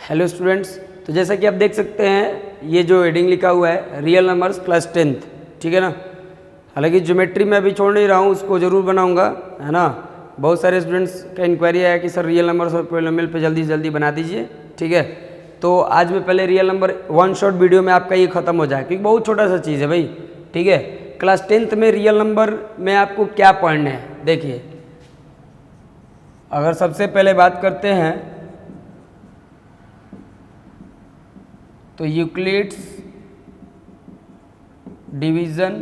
Hello students, तो जैसा कि आप देख सकते हैं ये जो हेडिंग लिखा हुआ है रियल नंबर्स क्लास 10th, ठीक है ना। हालांकि ज्योमेट्री मैं अभी छोड़ नहीं रहा हूँ, उसको ज़रूर बनाऊँगा, है ना। बहुत सारे स्टूडेंट्स का इंक्वायरी आया कि सर रियल नंबर्स और पॉलिनोमियल पे जल्दी से जल्दी बना दीजिए, ठीक है। तो आज मैं पहले real number one shot video में आपका ये ख़त्म हो जाए, क्योंकि बहुत छोटा सा चीज़ है भाई, ठीक है। क्लास 10th में रियल नंबर में आपको क्या पढ़ना है, देखिए। अगर सबसे पहले बात करते हैं तो यूक्लिड्स डिवीज़न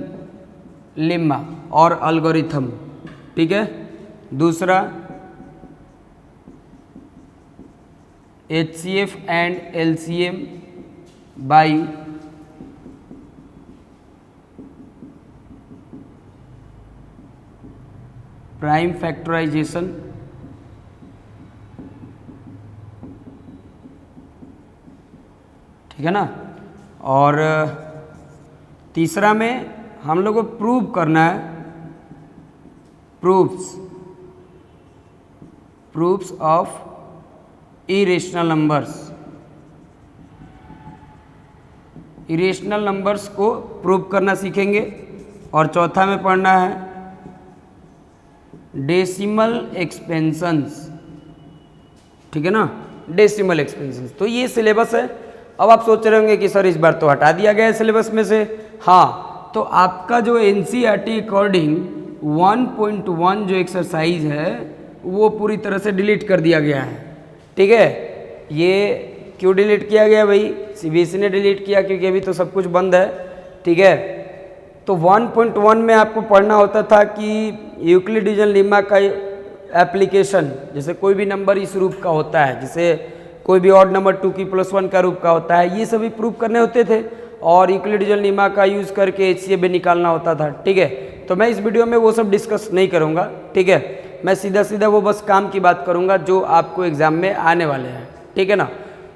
लेम्मा और एल्गोरिथम, ठीक है। दूसरा HCF and LCM by prime factorization, ठीक है ना। और तीसरा में हम लोग को प्रूव करना है प्रूफ्स ऑफ इरेशनल नंबर्स को प्रूव करना सीखेंगे। और चौथा में पढ़ना है डेसिमल एक्सपेंशंस, ठीक है ना, डेसिमल एक्सपेंशंस। तो ये सिलेबस है। अब आप सोच रहे होंगे कि सर इस बार तो हटा दिया गया है सिलेबस में से। हाँ, तो आपका जो NCERT अकॉर्डिंग 1.1 जो एक्सरसाइज है वो पूरी तरह से डिलीट कर दिया गया है, ठीक है। ये क्यों डिलीट किया गया भाई? CBSE ने डिलीट किया क्योंकि अभी तो सब कुछ बंद है, ठीक है। तो 1.1 में आपको पढ़ना होता था कि यूक्लिड डिवीजन लेम्मा का एप्लीकेशन, जैसे कोई भी नंबर इस रूप का होता है, जैसे कोई भी ऑड नंबर 2 की +1 का रूप का होता है, ये सभी प्रूव करने होते थे और यूक्लिड डिवीजन लेम्मा का यूज़ करके HCF भी निकालना होता था, ठीक है। तो मैं इस वीडियो में वो सब डिस्कस नहीं करूँगा, ठीक है। मैं सीधा वो बस काम की बात करूँगा जो आपको एग्जाम में आने वाले हैं, ठीक है ना।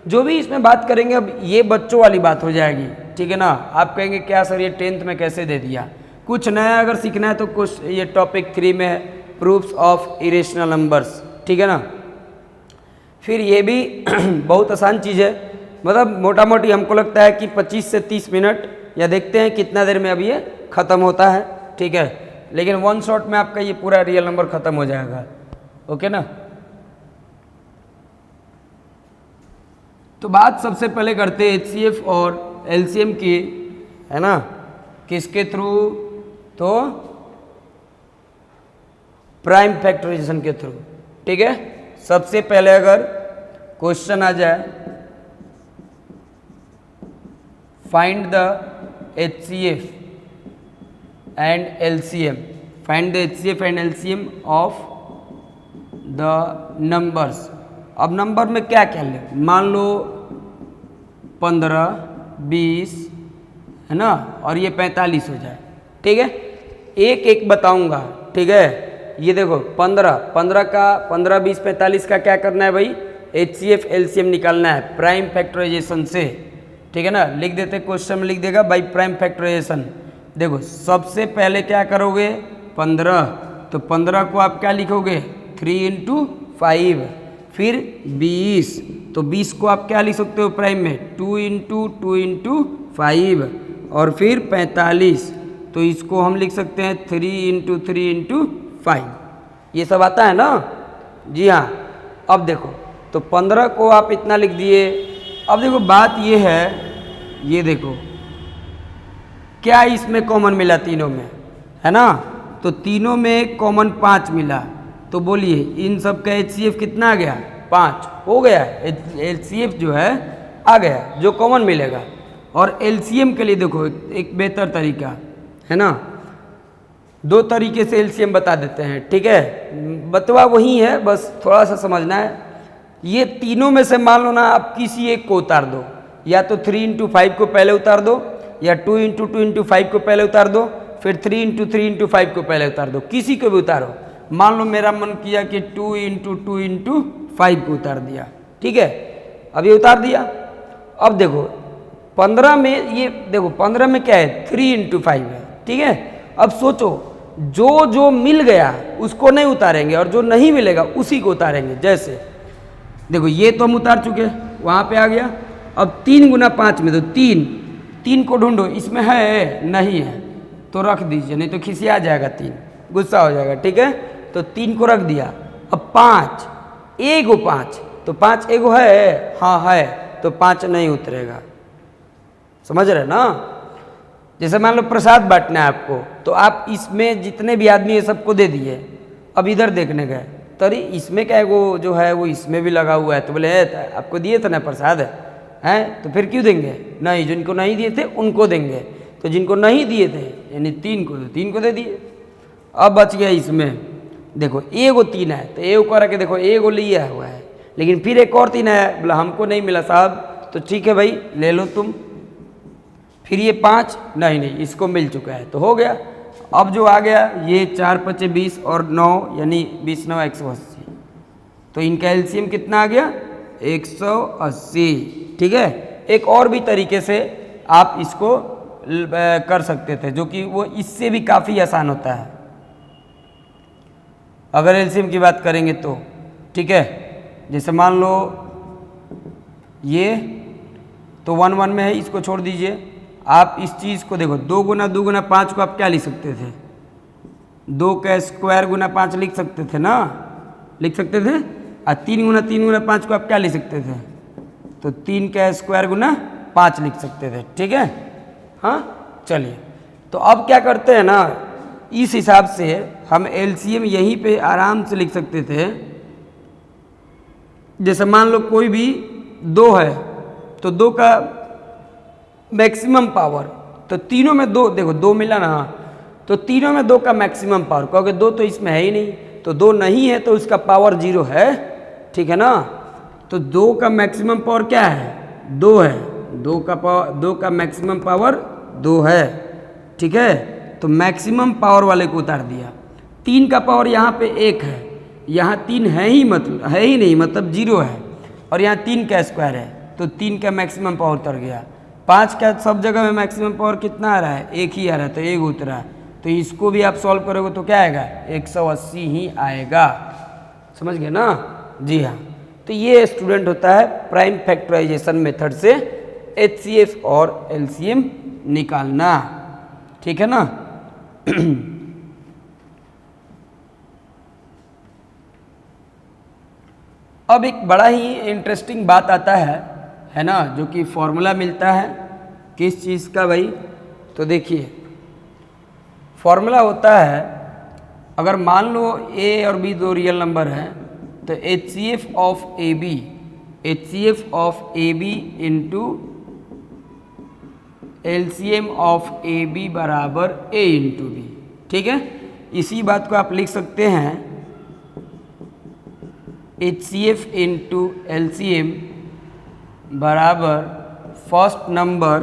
जो भी इसमें बात करेंगे अब ये बच्चों वाली बात हो जाएगी, ठीक है ना। आप कहेंगे क्या सर ये 10th में कैसे दे दिया? कुछ नया अगर सीखना है तो कुछ ये टॉपिक 3 में है, प्रूफ्स ऑफ इरेशनल नंबर्स, ठीक है ना। फिर ये भी बहुत आसान चीज़ है, मतलब मोटा मोटी हमको लगता है कि 25 से 30 मिनट, या देखते हैं कितना देर में अब ये ख़त्म होता है, ठीक है। लेकिन वन शॉट में आपका ये पूरा रियल नंबर ख़त्म हो जाएगा, ओके ना। तो बात सबसे पहले करते हैं HCF और LCM की, है ना। किसके थ्रू? तो प्राइम फैक्टराइजेशन के थ्रू, ठीक है। सबसे पहले अगर क्वेश्चन आ जाए find the HCF and LCM, find the HCF and LCM of the numbers. अब नंबर में क्या क्या ले, मान लो 15, 20, है ना, और ये 45 हो जाए, ठीक है। एक एक बताऊंगा, ठीक है। ये देखो 15 का 15, 20, 45 का क्या करना है भाई? HCF LCM निकालना है प्राइम फैक्टराइजेशन से, ठीक है ना। लिख देते, क्वेश्चन में लिख देगा बाई प्राइम फैक्टराइजेशन। देखो सबसे पहले क्या करोगे? 15, तो 15 को आप क्या लिखोगे? 3 × 5। फिर 20, तो 20 को आप क्या लिख सकते हो प्राइम में? 2 × 2 × 5। और फिर 45, तो इसको हम लिख सकते हैं 3 × 3 × 5। ये सब आता है ना? जी हाँ। अब देखो, तो 15 को आप इतना लिख दिए। अब देखो बात ये है, ये देखो क्या इसमें कॉमन मिला तीनों में, है ना। तो तीनों में कॉमन 5 मिला, तो बोलिए इन सब का HCF कितना आ गया? 5 हो गया। LCF जो है आ गया, जो कॉमन मिलेगा। और LCM के लिए देखो एक बेहतर तरीका है ना, 2 तरीके से LCM बता देते हैं, ठीक है। बतवा वही है, बस थोड़ा सा समझना है। ये तीनों में से मान लो ना आप किसी एक को उतार दो, या तो 3 × 5 को पहले उतार दो, या 2 × 2 × 5 को पहले उतार दो, फिर 3 × 3 × 5 को पहले उतार दो, किसी को भी उतारो। मान लो मेरा मन किया कि 2 × 2 × 5 को उतार दिया, ठीक है। अब ये उतार दिया। अब देखो 15 में, ये देखो 15 में क्या है? 3 × 5 है, ठीक है। अब सोचो जो जो मिल गया उसको नहीं उतारेंगे और जो नहीं मिलेगा उसी को उतारेंगे। जैसे देखो ये तो हम उतार चुके हैं, वहाँ पे आ गया। अब 3 गुना 5 में तो 3, 3 को ढूंढो, इसमें है नहीं है तो रख दीजिए, नहीं तो खिसिया जाएगा, 3 गुस्सा हो जाएगा, ठीक है। तो 3 को रख दिया। अब 5, एगो 5, तो 5 एगो है, हाँ है, तो 5 नहीं उतरेगा, समझ रहे ना। जैसे मान लो प्रसाद बांटना है आपको, तो आप इसमें जितने भी आदमी है सबको दे दिए। अब इधर देखने गए तो अरे इसमें क्या है, वो जो है वो इसमें भी लगा हुआ है, तो बोले आपको दिए थे ना प्रसाद है, तो फिर क्यों देंगे, नहीं, जिनको नहीं दिए थे उनको देंगे। तो जिनको नहीं दिए थे यानी 3 को, तो 3 को दे दिए। अब बच गया इसमें, देखो एगो 3 है, तो एगो कर के देखो एगो लिया हुआ है, लेकिन फिर एक और 3 है, बोला हमको नहीं मिला साहब, तो ठीक है भाई ले लो तुम। फिर ये 5, नहीं इसको मिल चुका है, तो हो गया। अब जो आ गया ये 4 5 20 और 9 यानी 20 9 180, तो इनका एलसीएम कितना आ गया, 180, ठीक है। एक और भी तरीके से आप इसको कर सकते थे, जो कि वो इससे भी काफ़ी आसान होता है अगर एलसीएम की बात करेंगे तो, ठीक है। जैसे मान लो ये तो 1 1 में है, इसको छोड़ दीजिए। आप इस चीज़ को देखो, 2 गुना 2 गुना 5 को आप क्या लिख सकते थे, 2 का स्क्वायर गुना 5 लिख सकते थे ना, लिख सकते थे। और 3 गुना 3 गुना 5 को आप क्या लिख सकते थे, तो 3 का स्क्वायर गुना 5 लिख सकते थे, ठीक है। हाँ चलिए, तो अब क्या करते हैं ना, इस हिसाब से हम एलसीएम यहीं पे आराम से लिख सकते थे। जैसे मान लो कोई भी 2 है, तो 2 का मैक्सिमम पावर, तो तीनों में 2, देखो 2 मिला ना, तो तीनों में 2 का मैक्सिमम पावर, क्योंकि 2 तो इसमें है ही नहीं, तो 2 नहीं है तो उसका पावर 0 है, ठीक है ना। तो 2 का मैक्सिमम पावर क्या है, 2 है, 2 का मैक्सिमम पावर 2 है, ठीक है। तो मैक्सिमम पावर वाले को उतार दिया। 3 का पावर यहाँ पे 1 है, यहाँ 3 है ही, मतलब है ही नहीं, मतलब 0 है, और यहाँ 3 का स्क्वायर है, तो 3 का मैक्सिमम पावर उतर गया। 5 का सब जगह में मैक्सिमम पावर कितना आ रहा है, 1 ही आ रहा है, तो 1 उतरा। तो इसको भी आप सॉल्व करोगे तो क्या आएगा, 180 ही आएगा, समझ गए ना। जी हाँ, तो ये स्टूडेंट होता है प्राइम फैक्टराइजेशन मेथड से एचसीएफ और एलसीएम निकालना, ठीक है ना। अब एक बड़ा ही इंटरेस्टिंग बात आता है ना, जो कि फॉर्मूला मिलता है किस चीज़ का भाई, तो देखिए फॉर्मूला होता है, अगर मान लो ए और बी 2 रियल नंबर हैं, तो HCF of A B into LCM of A B बराबर ए इंटू बी, ठीक है। इसी बात को आप लिख सकते हैं एचसीएफ इंटू एलसीएम बराबर first number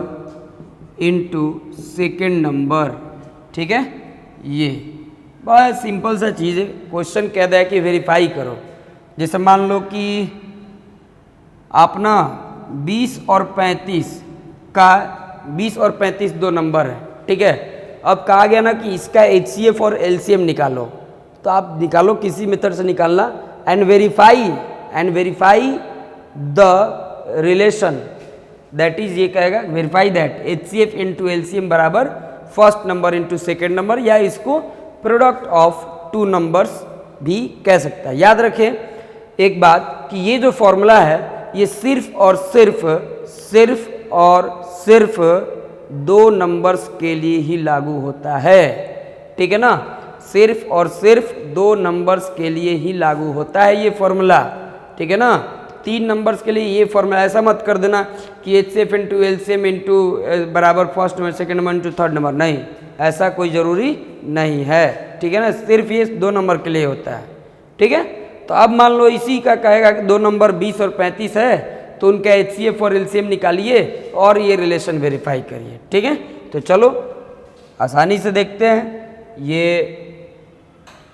into second number, ठीक है। ये बहुत सिंपल सा चीज़ है, क्वेश्चन कह दिया कि वेरीफाई करो। जैसे मान लो कि आप ना 20 और 35 दो नंबर है, ठीक है। अब कहा गया ना कि इसका एचसीएफ और एलसीएम निकालो, तो आप निकालो, किसी मेथड से निकालना, and verify the relation, that is, ये कहेगा verify that HCF into LCM बराबर first number into second number, या इसको प्रोडक्ट ऑफ 2 नंबर्स भी कह सकता है। याद रखें एक बात कि ये जो फॉर्मूला है ये सिर्फ और सिर्फ 2 नंबर्स के लिए ही लागू होता है, ठीक है ना। सिर्फ और सिर्फ 2 नंबर्स के लिए ही लागू होता है ये फॉर्मूला, ठीक है ना। 3 नंबर्स के लिए ये फॉर्मूला, ऐसा मत कर देना कि एचसीएफ इंटू एलसीएम इंटू बराबर first number second number into third number, नहीं, ऐसा कोई ज़रूरी नहीं है, ठीक है ना। सिर्फ ये 2 नंबर के लिए होता है, ठीक है। तो अब मान लो इसी का कहेगा कि 2 नंबर 20 और 35 है, तो उनका एचसीएफ और एलसीएम निकालिए और ये रिलेशन वेरीफाई करिए, ठीक है। तो चलो आसानी से देखते हैं, ये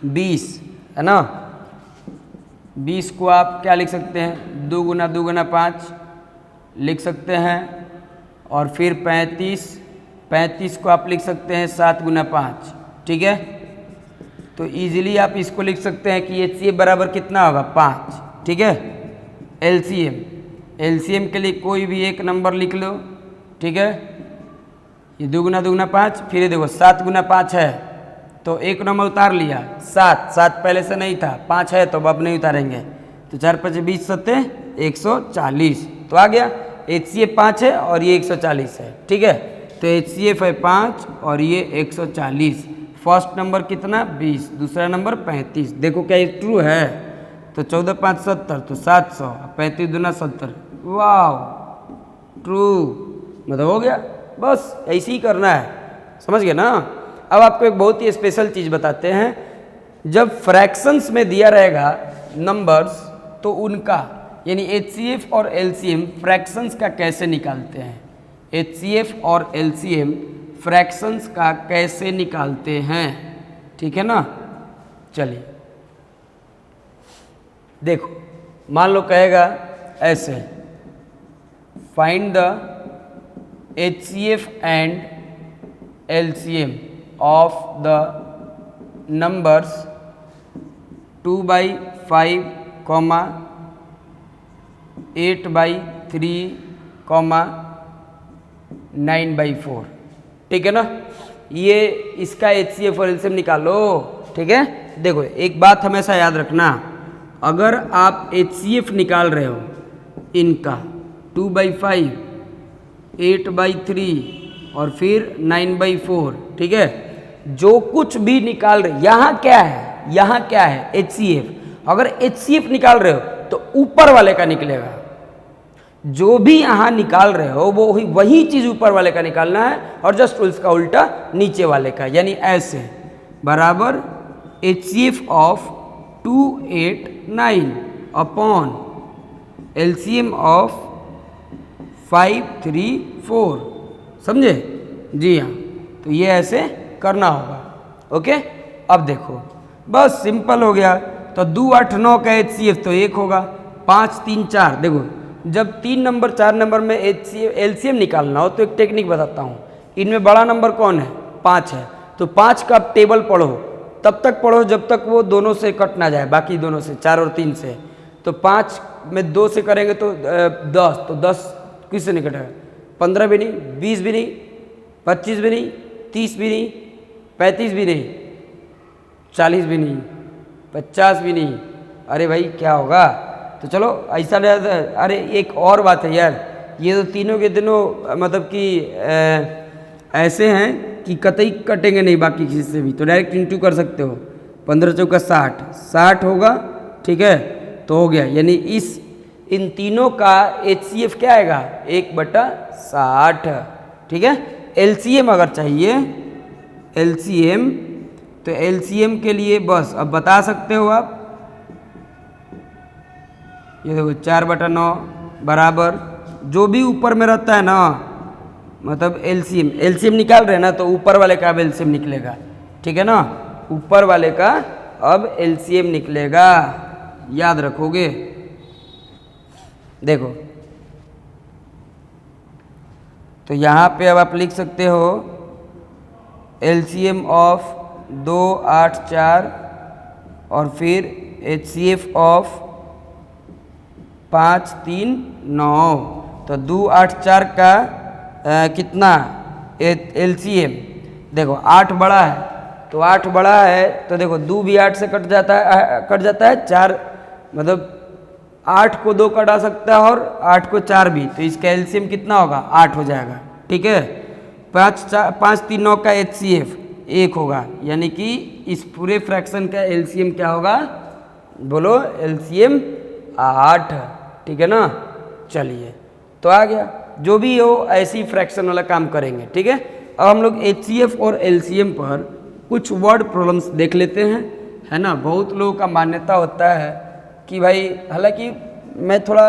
20 है ना, 20 को आप क्या लिख सकते हैं, 2 गुना 2 गुना 5 लिख सकते हैं, और फिर 35 को आप लिख सकते हैं 7 गुना 5, ठीक है। तो इजीली आप इसको लिख सकते हैं कि एचसीएफ बराबर कितना होगा, 5, ठीक है। एलसीएम के लिए कोई भी एक नंबर लिख लो, ठीक है। ये 2 गुना 2 गुना 5, फिर ये देखो 7 गुना 5 है तो एक नंबर उतार लिया, 7 पहले से नहीं था, 5 है तो अब नहीं उतारेंगे, तो 4 5 20 सत्ते 140, तो आ गया। HCF 5 है और ये 140 है, ठीक है। तो HCF है 5 और ये 140। फर्स्ट नंबर कितना 20, दूसरा नंबर 35। देखो क्या ये ट्रू है, तो 14 5 70 तो 700, 35 दूना 70, वाह ट्रू, मतलब हो गया। बस ऐसे ही करना है, समझ गए ना। अब आपको एक बहुत ही स्पेशल चीज़ बताते हैं, जब फ्रैक्शंस में दिया रहेगा नंबर्स तो उनका यानी HCF और LCM फ्रैक्शंस का कैसे निकालते हैं, HCF और LCM फ्रैक्शंस का कैसे निकालते हैं, ठीक है ना। चलिए देखो, मान लो कहेगा ऐसे, find the HCF and LCM of the numbers 2/5, 8/3, 9/4, ठीक है ना। ये इसका HCF और LCM निकालो, ठीक है। देखो एक बात हमेशा याद रखना, अगर आप HCF निकाल रहे हो इनका 2/5, 8/3 और फिर 9/4, ठीक है, जो कुछ भी निकाल रहे, यहाँ क्या है, यहाँ क्या है HCF। अगर HCF निकाल रहे हो तो ऊपर वाले का निकलेगा, जो भी यहाँ निकाल रहे हो वो वही चीज ऊपर वाले का निकालना है, और जस्ट उसका उल्टा नीचे वाले का, यानी ऐसे बराबर HCF of 289 upon LCM of 534, समझे जी हाँ। तो ये ऐसे करना होगा, ओके। अब देखो बस सिंपल हो गया, तो 2 8 9 का HCF तो 1 होगा, 5 3 4। देखो जब 3 नंबर 4 नंबर में LCM निकालना हो तो एक टेक्निक बताता हूँ, इनमें बड़ा नंबर कौन है 5 है, तो 5 का टेबल पढ़ो, तब तक पढ़ो जब तक वो दोनों से कट ना जाए, बाकी दोनों से 4 और 3 से। तो 5 में 2 से करेंगे तो 10, तो 10 किससे नहीं कटेगा, 15 भी नहीं, 20 भी नहीं, 25 भी नहीं, 30 भी नहीं, 35 भी नहीं, 40 भी नहीं, 50 भी नहीं। अरे भाई क्या होगा, तो चलो ऐसा नहीं। अरे एक और बात है यार, ये तो तीनों के दिनों मतलब कि ऐसे हैं कि कतई कटेंगे नहीं बाकी किसी से भी, तो डायरेक्ट इंटू कर सकते हो। 15 चौका 60 होगा, ठीक है, तो हो गया। यानी इन तीनों का HCF क्या आएगा 1/60, ठीक है। LCM अगर चाहिए LCM, तो LCM के लिए बस अब बता सकते हो आप, ये देखो 4/9 बराबर जो भी ऊपर में रहता है ना, मतलब LCM निकाल रहे हैं ना, तो ऊपर वाले का अब LCM निकलेगा, ठीक है ना, ऊपर वाले का अब LCM निकलेगा, याद रखोगे। देखो तो यहाँ पे अब आप लिख सकते हो LCM ऑफ 2 8 4 और फिर HCF ऑफ 5 3 9, तो 2 8 4 का कितना LCM, देखो 8 बड़ा है, तो 8 बड़ा है तो देखो 2 भी 8 से कट जाता है 4, मतलब 8 को 2 कटा सकता है और 8 को 4 भी, तो इसका LCM कितना होगा 8 हो जाएगा, ठीक है। 5 3 9 का HCF 1 होगा, यानी कि इस पूरे फ्रैक्शन का LCM क्या होगा, बोलो LCM 8, ठीक है ना। चलिए तो आ गया, जो भी हो ऐसी फ्रैक्शन वाला काम करेंगे, ठीक है। अब हम लोग HCF और LCM पर कुछ वर्ड प्रॉब्लम्स देख लेते हैं, है ना। बहुत लोगों का मान्यता होता है कि भाई, हालांकि मैं थोड़ा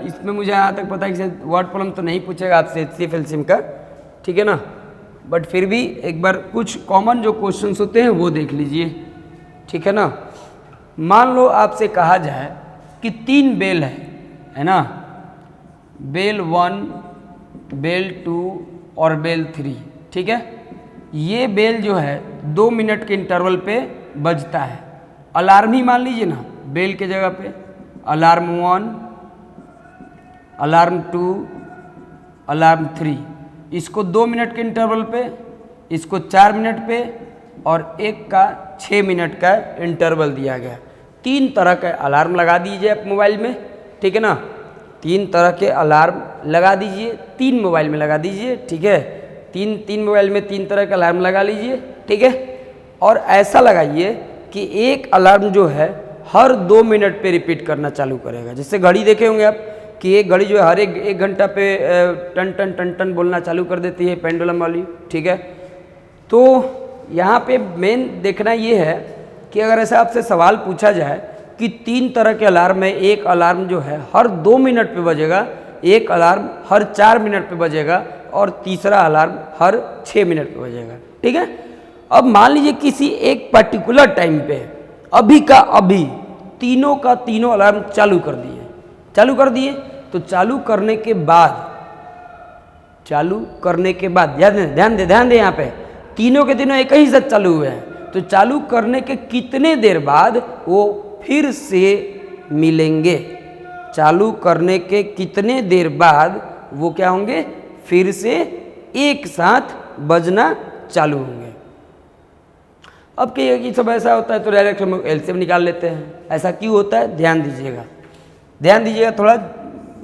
इसमें मुझे यहाँ तक पता है कि वर्ड प्रॉब्लम तो नहीं पूछेगा आपसे HCF LCM का, ठीक है ना, बट फिर भी एक बार कुछ कॉमन जो क्वेश्चंस होते हैं वो देख लीजिए, ठीक है ना। मान लो आपसे कहा जाए कि 3 बेल है ना, बेल 1, बेल 2 और बेल 3, ठीक है। ये बेल जो है 2 मिनट के इंटरवल पे बजता है। अलार्म ही मान लीजिए ना, बेल के जगह पे अलार्म 1, अलार्म 2, अलार्म 3, इसको 2 मिनट के इंटरवल पे, इसको 4 मिनट पे और एक का 6 मिनट का इंटरवल दिया गया। 3 तरह के अलार्म लगा दीजिए आप मोबाइल में, ठीक है ना। 3 तरह के अलार्म लगा दीजिए, 3 मोबाइल में लगा दीजिए, ठीक है। तीन मोबाइल में 3 तरह का अलार्म लगा लीजिए, ठीक है। और ऐसा लगाइए कि एक अलार्म जो है हर 2 मिनट पे रिपीट करना चालू करेगा। जैसे घड़ी देखे होंगे आप कि एक घड़ी जो है हर एक घंटा पे टन टन टन टन बोलना चालू कर देती है, पेंडुलम वाली, ठीक है। तो यहाँ पे मेन देखना ये है कि अगर ऐसा आपसे सवाल पूछा जाए कि 3 तरह के अलार्म में एक अलार्म जो है हर 2 मिनट पे बजेगा, एक अलार्म हर 4 मिनट पे बजेगा और तीसरा अलार्म हर 6 मिनट पे बजेगा, ठीक है। अब मान लीजिए किसी एक पर्टिकुलर टाइम पे अभी का अभी तीनों का तीनों अलार्म चालू कर दिए, तो चालू करने के बाद ध्यान दे यहाँ पे तीनों के तीनों एक ही साथ चालू हुए हैं, तो चालू करने के कितने देर बाद वो फिर से मिलेंगे। चालू करने के कितने देर बाद वो क्या होंगे, फिर से एक साथ बजना चालू होंगे। अब कहिए कि सब ऐसा होता है तो डायरेक्ट हम एलसीएम निकाल लेते हैं, ऐसा क्यों होता है, ध्यान दीजिएगा थोड़ा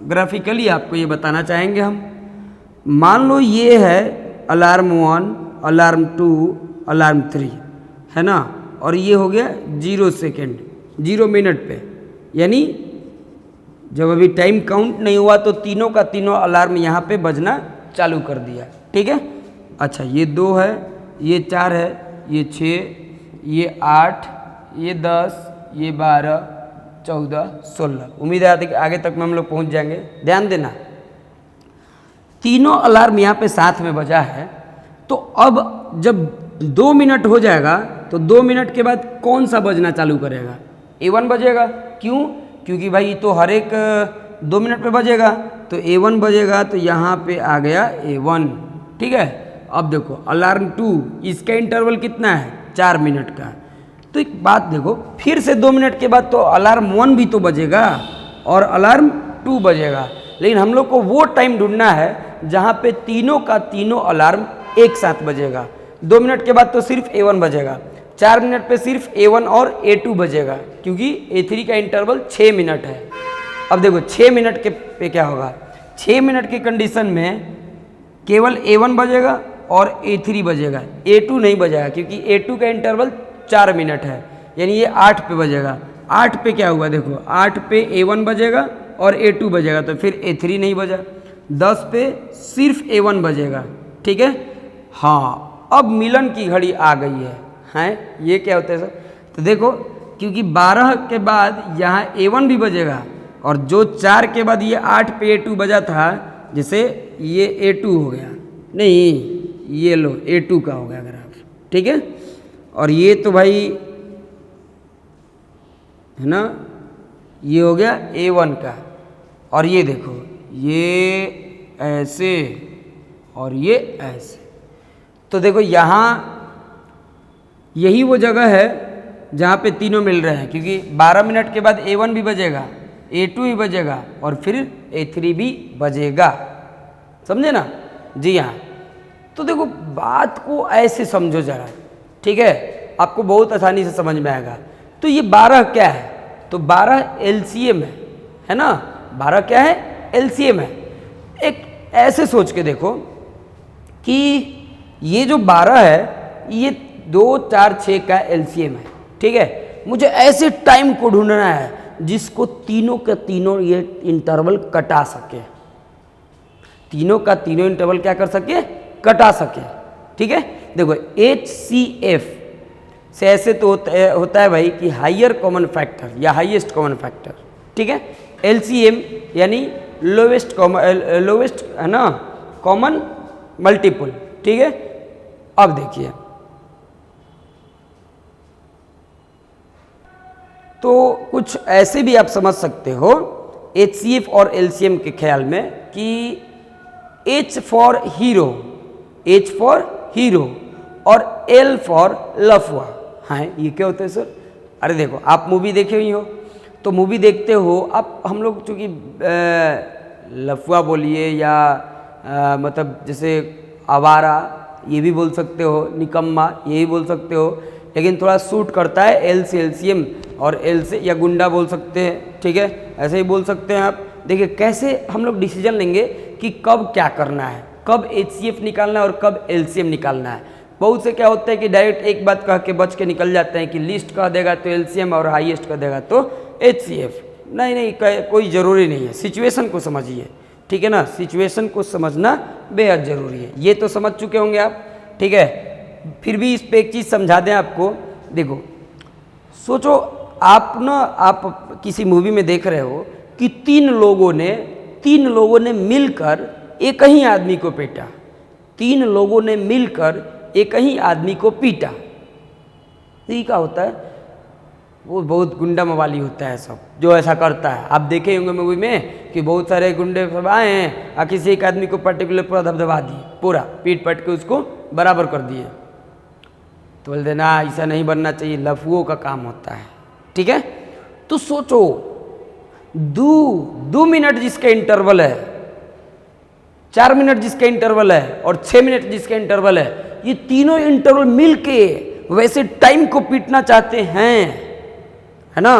ग्राफिकली आपको ये बताना चाहेंगे हम। मान लो ये है अलार्म 1, अलार्म 2, अलार्म 3, है ना, और ये हो गया 0 सेकेंड, 0 मिनट पे, यानी जब अभी टाइम काउंट नहीं हुआ तो तीनों का तीनों अलार्म यहाँ पे बजना चालू कर दिया, ठीक है। अच्छा, ये 2 है, ये 4 है, ये 6, ये 8, ये 10, ये 12, 14, 16। उम्मीद है कि आगे तक में हम लोग पहुँच जाएंगे। ध्यान देना, तीनों अलार्म यहाँ पे साथ में बजा है, तो अब जब 2 मिनट हो जाएगा तो 2 मिनट के बाद कौन सा बजना चालू करेगा, A1 बजेगा। क्यों, क्योंकि भाई तो हर एक 2 मिनट पे बजेगा, तो A1 बजेगा, तो यहाँ पे आ गया A1, ठीक है। अब देखो अलार्म 2, इसका इंटरवल कितना है, 4 मिनट का। तो एक बात देखो, फिर से 2 मिनट के बाद तो अलार्म 1 भी तो बजेगा और अलार्म 2 बजेगा, लेकिन हम लोग को वो टाइम ढूंढना है जहाँ पे तीनों का तीनों अलार्म एक साथ बजेगा। 2 मिनट के बाद तो सिर्फ A1 बजेगा, 4 मिनट पे सिर्फ A1 और A2 बजेगा, क्योंकि A3 का इंटरवल 6 मिनट है। अब देखो 6 मिनट के पे क्या होगा, 6 मिनट की कंडीशन में केवल A1 बजेगा और A3 बजेगा, A2 नहीं बजेगा, क्योंकि A2 का इंटरवल 4 मिनट है, यानी ये 8 पे बजेगा। 8 पे क्या हुआ देखो, 8 पे A1 बजेगा और A2 बजेगा, तो फिर A3 नहीं बजा। 10 पे सिर्फ A1 बजेगा, ठीक है। हाँ, अब मिलन की घड़ी आ गई है, ये क्या होता है सर, तो देखो क्योंकि 12 के बाद यहाँ A1 भी बजेगा और जो 4 के बाद ये 8 पे A2 बजा था, जैसे ये A2 हो गया, नहीं ये लो A2 का हो गया ग्राफ, ठीक है। और ये तो भाई है ना, ये हो गया A1 का, और ये देखो ये ऐसे और ये ऐसे। तो देखो यहाँ यही वो जगह है जहाँ पे तीनों मिल रहे हैं, क्योंकि 12 मिनट के बाद A1 भी बजेगा, A2 भी बजेगा और फिर A3 भी बजेगा, समझे ना जी। हाँ, तो देखो बात को ऐसे समझो जरा, ठीक है, आपको बहुत आसानी से समझ में आएगा। तो ये 12 क्या है, तो 12 LCM है ना, 12 क्या है, LCM है। एक ऐसे सोच के देखो कि ये जो 12 है ये 2, 4, 6 का LCM है, ठीक है। मुझे ऐसे टाइम को ढूंढना है जिसको तीनों का तीनों ये इंटरवल कटा सके, तीनों का तीनों इंटरवल क्या कर सके, कटा सके, ठीक है। देखो HCF से ऐसे तो होता है भाई कि हाइयर कॉमन फैक्टर या हाईएस्ट कॉमन फैक्टर, ठीक है। LCM यानी लोवेस्ट है ना, कॉमन मल्टीपल, ठीक है। अब देखिए, तो कुछ ऐसे भी आप समझ सकते हो HCF और LCM के ख्याल में कि H for hero, H for hero और L फॉर लफुआ। हाँ, ये क्या होता है सर, अरे देखो आप मूवी देखे हुई हो, तो मूवी देखते हो आप, हम लोग चूँकि लफुआ बोलिए या मतलब जैसे आवारा ये भी बोल सकते हो, निकम्मा ये भी बोल सकते हो, लेकिन थोड़ा सूट करता है एल से एलसीएम और एल से, या गुंडा बोल सकते हैं, ठीक है, ऐसे ही बोल सकते हैं आप। देखिए कैसे हम लोग डिसीजन लेंगे कि कब क्या करना है, कब एचसीएफ निकालना है और कब एलसीएम निकालना है। बहुत से क्या होता है कि डायरेक्ट एक बात कह के बच के निकल जाते हैं कि लिस्ट कह देगा तो एलसीएम और हाईएस्ट कह देगा तो एचसीएफ। नहीं नहीं, कोई ज़रूरी नहीं है, सिचुएशन को समझिए, ठीक है ना, सिचुएशन को समझना बेहद ज़रूरी है। ये तो समझ चुके होंगे आप, ठीक है। फिर भी इस पे एक चीज़ समझा दें आपको। देखो सोचो आप किसी मूवी में देख रहे हो कि तीन लोगों ने मिलकर एक ही आदमी को पीटा, तीन लोगों ने मिलकर एक ही आदमी को पीटा। ये क्या होता है, वो बहुत गुंडा मवाली होता है सब जो ऐसा करता है। आप देखे होंगे मूवी में कि बहुत सारे गुंडे सब आए हैं और किसी एक आदमी को पर्टिकुलर पूरा धबधबा दिए, पूरा पीट पट के उसको बराबर कर दिए। तो बोलते ना ऐसा नहीं बनना चाहिए, लफुओं का काम होता है, ठीक है। तो सोचो 2 मिनट जिसका इंटरवल है, 4 मिनट जिसका इंटरवल है और 6 मिनट जिसका इंटरवल है, ये तीनों इंटरवल मिलके वैसे टाइम को पीटना चाहते हैं, है ना।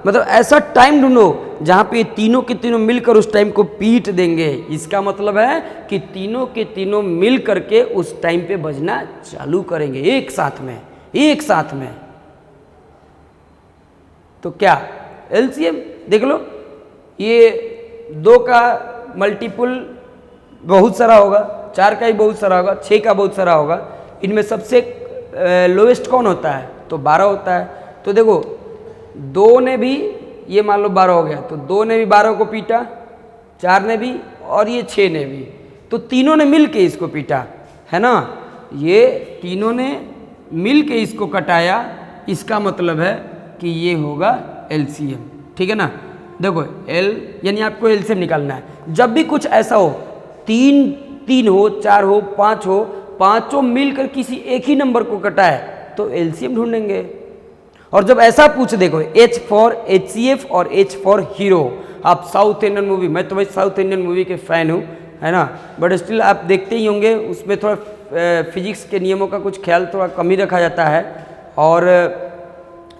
मतलब ऐसा टाइम ढूंढो जहां पे तीनों के तीनों मिलकर उस टाइम को पीट देंगे। इसका मतलब है कि तीनों के तीनों मिल करके उस टाइम पे बजना चालू करेंगे एक साथ में। तो क्या एलसीएम देख लो, ये 2 का मल्टीपल बहुत सारा होगा, 4 का ही बहुत सारा होगा, 6 का बहुत सारा होगा। इनमें सबसे लोएस्ट कौन होता है, तो 12 होता है। तो देखो 2 ने भी, ये मान लो 12 हो गया, तो 2 ने भी 12 को पीटा, 4 ने भी और ये 6 ने भी, तो तीनों ने मिल के इसको पीटा, है ना। ये तीनों ने मिल के इसको कटाया, इसका मतलब है कि ये होगा एलसीएम, ठीक है ना। देखो एल यानी आपको एलसीएम निकालना है। जब भी कुछ ऐसा हो, 3 हो, 4 हो, 5 हो, पांचों मिलकर किसी एक ही नंबर को कटाए तो एलसीएम ढूंढेंगे। और जब ऐसा पूछ देखो H फॉर HCF और H फॉर हीरो, आप साउथ इंडियन मूवी, मैं तो भाई साउथ इंडियन मूवी के फ़ैन हूँ, है ना, बट स्टिल आप देखते ही होंगे उसमें थोड़ा फिजिक्स के नियमों का कुछ ख्याल थोड़ा कम ही रखा जाता है। और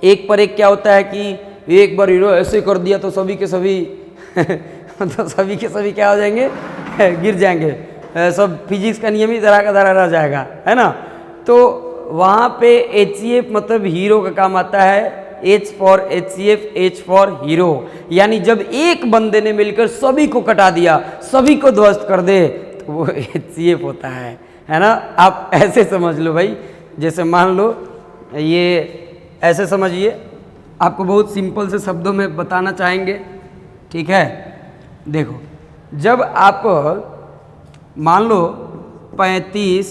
एक पर एक क्या होता है कि एक बार हीरो ऐसे कर दिया तो सभी के सभी तो सभी के सभी क्या हो जाएंगे, गिर जाएंगे, सब फिजिक्स का नियम ही धरा का धरा रह जाएगा, है ना। तो वहाँ पे HCF मतलब हीरो का काम आता है, H for HCF, H for hero. यानी जब एक बंदे ने मिलकर सभी को कटा दिया, सभी को ध्वस्त कर दे, तो वो HCF होता है ना। आप ऐसे समझ लो भाई, जैसे मान लो ये ऐसे समझिए, आपको बहुत सिंपल से शब्दों में बताना चाहेंगे, ठीक है। देखो जब आप मान लो 35,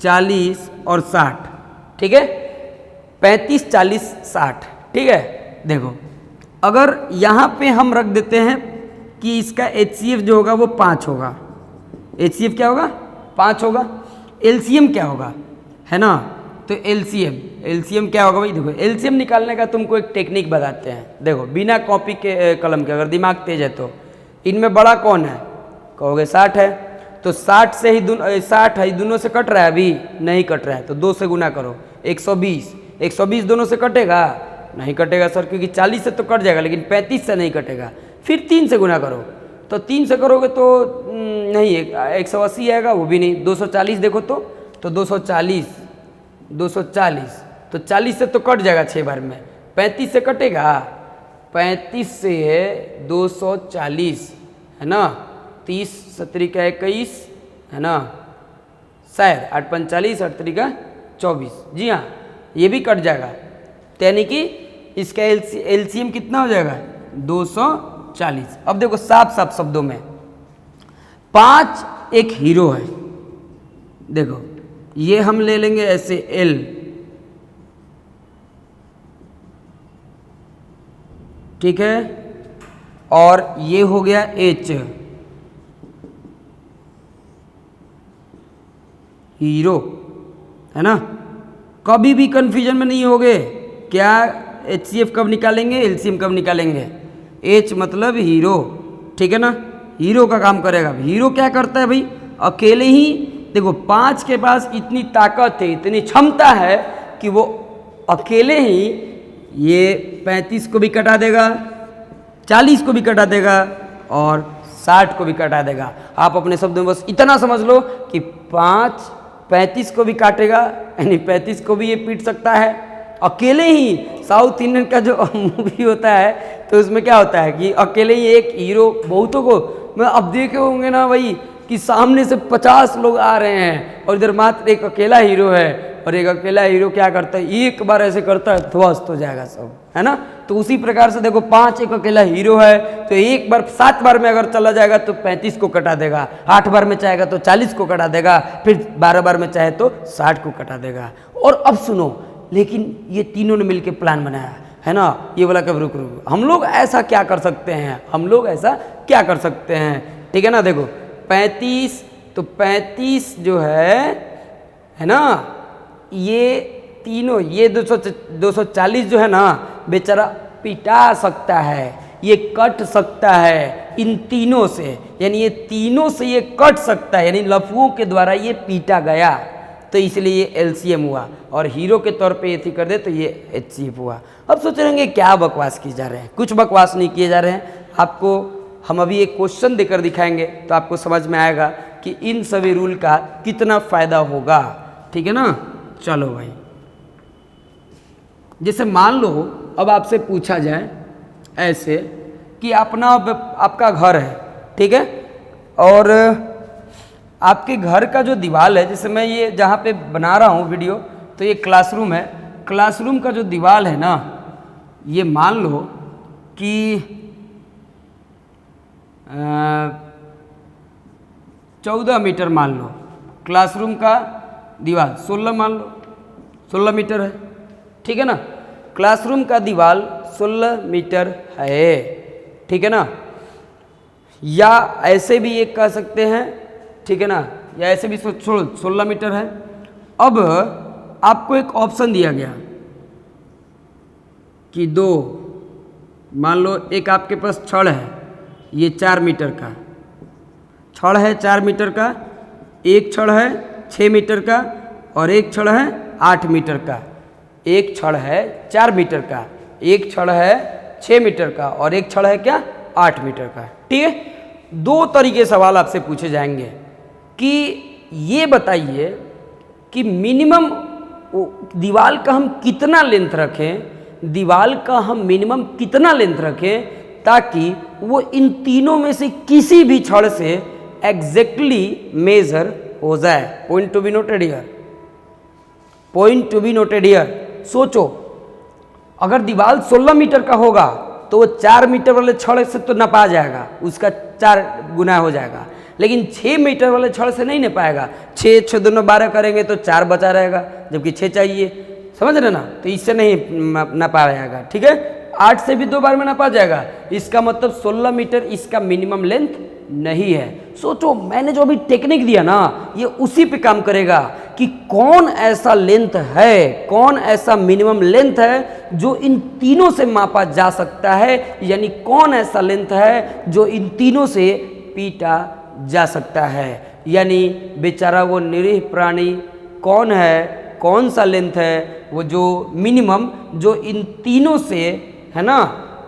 40 और 60, ठीक है, 35, 40, 60, ठीक है। देखो अगर यहाँ पे हम रख देते हैं कि इसका HCF जो होगा वो 5 होगा, HCF क्या होगा, 5 होगा, LCM क्या होगा, है ना। तो LCM क्या होगा भाई, देखो LCM निकालने का तुमको एक टेक्निक बताते हैं। देखो बिना कॉपी के कलम के, अगर दिमाग तेज है तो इनमें बड़ा कौन है, कहोगे 60 है, तो 60 से ही 60 है, दोनों से कट रहा है, अभी नहीं कट रहा है, तो 2 से गुना करो, 120 दोनों से कटेगा, नहीं कटेगा सर, क्योंकि 40 से तो कट जाएगा लेकिन 35 से नहीं कटेगा। फिर 3 से गुना करो, तो 3 से करोगे तो नहीं, 180 आएगा, वो भी नहीं। 240 देखो तो 240, तो 40 से तो कट जाएगा 6 बार में, 35 से कटेगा, 35 से 240, है ना, 30 सत्तरी का 21, है ना, शायद 8 45, 8 3 का 24, जी हाँ, ये भी कट जाएगा। तो यानी कि इसका LCM कितना हो जाएगा, 240। अब देखो साफ साफ शब्दों में, 5 एक हीरो है, देखो ये हम ले लेंगे ऐसे L, ठीक है, और ये हो गया H, हीरो, है ना। कभी भी कंफ्यूजन में नहीं होगे, क्या HCF कब निकालेंगे, LCM कब निकालेंगे। H मतलब हीरो, ठीक है ना, हीरो का काम करेगा। हीरो क्या करता है भाई, अकेले ही देखो 5 के पास इतनी ताकत है, इतनी क्षमता है कि वो अकेले ही ये 35 को भी कटा देगा, 40 को भी कटा देगा और 60 को भी कटा देगा। आप अपने शब्दों में बस इतना समझ लो कि 5 35 को भी काटेगा, यानी 35 को भी ये पीट सकता है अकेले ही। साउथ इंडियन का जो मूवी होता है तो उसमें क्या होता है कि अकेले ही एक हीरो बहुतों को, मैं अब देखे होंगे ना भाई कि सामने से 50 लोग आ रहे हैं और इधर मात्र एक अकेला हीरो है, और एक अकेला हीरो क्या करता है, एक बार ऐसे करता है ध्वस्त हो जाएगा सब, है ना। तो उसी प्रकार से देखो 5 एक अकेला हीरो है तो एक बार 7 बार में अगर चला जाएगा तो 35 को कटा देगा, 8 बार में चाहेगा तो 40 को कटा देगा, फिर 12 बार में चाहे तो 60 को कटा देगा। और अब सुनो, लेकिन ये तीनों ने मिलकर प्लान बनाया है ना, ये बोला कब रुक रुक, हम लोग ऐसा क्या कर सकते हैं, हम लोग ऐसा क्या कर सकते हैं, ठीक है ना। देखो 35 तो 35 जो है ना, ये तीनों, ये 240 जो है ना बेचारा पिटा सकता है, ये कट सकता है इन तीनों से, यानी ये तीनों से ये कट सकता है, यानी लफुओं के द्वारा ये पीटा गया, तो इसलिए ये एलसीएम हुआ। और हीरो के तौर पे ये थी कर दे तो ये एचसीएफ हुआ। अब सोच रहे होंगे क्या बकवास की जा रहे हैं, कुछ बकवास नहीं किए जा रहे हैं। आपको हम अभी एक क्वेश्चन देकर दिखाएंगे तो आपको समझ में आएगा कि इन सभी रूल का कितना फायदा होगा, ठीक है ना। चलो भाई, जैसे मान लो अब आपसे पूछा जाए ऐसे कि आपका घर है, ठीक है, और आपके घर का जो दीवार है, जैसे मैं ये जहाँ पे बना रहा हूँ वीडियो, तो ये क्लासरूम है, क्लासरूम का जो दीवार है ना, ये मान लो कि 14 मीटर मान लो, क्लासरूम का दीवार 16 मान लो, 16 मीटर है, ठीक है ना। क्लासरूम का दीवार 16 मीटर है, ठीक है ना, या ऐसे भी एक कह सकते हैं, ठीक है ना, या ऐसे भी 16 मीटर है। अब आपको एक ऑप्शन दिया गया कि दो, मान लो एक आपके पास छड़ है, ये 4 मीटर का छड़ है, 4 मीटर का, एक छड़ है 6 मीटर का और एक छड़ है 8 मीटर का। एक छड़ है 4 मीटर का, एक छड़ है 6 मीटर का और एक छड़ है क्या 8 मीटर का, ठीक है। 2 तरीके सवाल आपसे पूछे जाएंगे कि ये बताइए कि मिनिमम दीवार का हम कितना लेंथ रखें, दीवार का हम मिनिमम कितना लेंथ रखें ताकि वो इन तीनों में से किसी भी छड़ से एग्जैक्टली मेजर हो जाए। Point to be noted here, point to be noted here. सोचो, अगर दीवार 16 मीटर का होगा तो वो 4 मीटर वाले छड़ से तो नपा जाएगा, उसका 4 गुना हो जाएगा, लेकिन 6 मीटर वाले छड़ से नहीं नपाएगा। 6 6 दोनों 12 करेंगे तो 4 बचा रहेगा, जबकि 6 चाहिए, समझ रहे ना, तो इससे नहीं नपा जाएगा, ठीक है। 8 से भी 2 बार में नपा जाएगा, इसका मतलब 16 मीटर इसका मिनिमम लेंथ नहीं है। सोचो, मैंने जो अभी टेक्निक दिया ना, ये उसी पे काम करेगा कि कौन ऐसा लेंथ है, कौन ऐसा मिनिमम लेंथ है जो इन तीनों से मापा जा सकता है, यानी कौन ऐसा लेंथ है जो इन तीनों से पीटा जा सकता है। यानी बेचारा वो निरीह प्राणी कौन है, कौन सा लेंथ है वो जो मिनिमम जो इन तीनों से है ना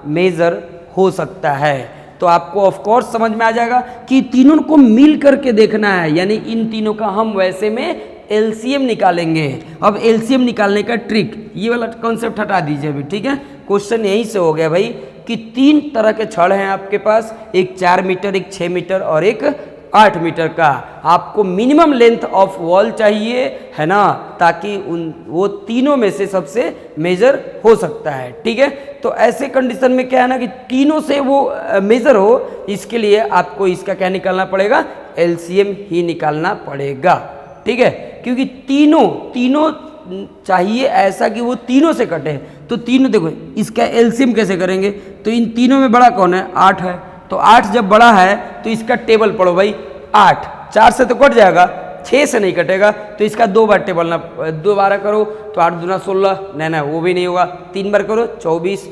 मेजर हो सकता है। तो आपको ऑफ कोर्स समझ में आ जाएगा कि तीनों को मिल करके देखना है, यानी इन तीनों का हम वैसे में एलसीएम निकालेंगे। अब एलसीएम निकालने का ट्रिक, ये वाला कॉन्सेप्ट हटा दीजिए अभी, ठीक है। क्वेश्चन यहीं से हो गया भाई कि 3 तरह के छड़ हैं आपके पास, एक 4 मीटर, एक 6 मीटर और एक 8 मीटर का। आपको मिनिमम लेंथ ऑफ वॉल चाहिए, है ना, ताकि वो तीनों में से सबसे मेजर हो सकता है, ठीक है। तो ऐसे कंडीशन में क्या है ना कि तीनों से वो मेजर हो, इसके लिए आपको इसका क्या निकालना पड़ेगा, एलसीएम ही निकालना पड़ेगा, ठीक है। क्योंकि तीनों चाहिए ऐसा कि वो तीनों से कटे। तो तीनों देखो, इसका एलसीएम कैसे करेंगे, तो इन तीनों में बड़ा कौन है, 8 है, तो 8 जब बड़ा है तो इसका टेबल पढ़ो भाई, 8 4 से तो कट जाएगा, 6 से नहीं कटेगा, तो इसका 2 बार टेबल ना, 2 बार करो तो 8 दूना 16, नहीं वो भी नहीं होगा, 3 बार करो 24,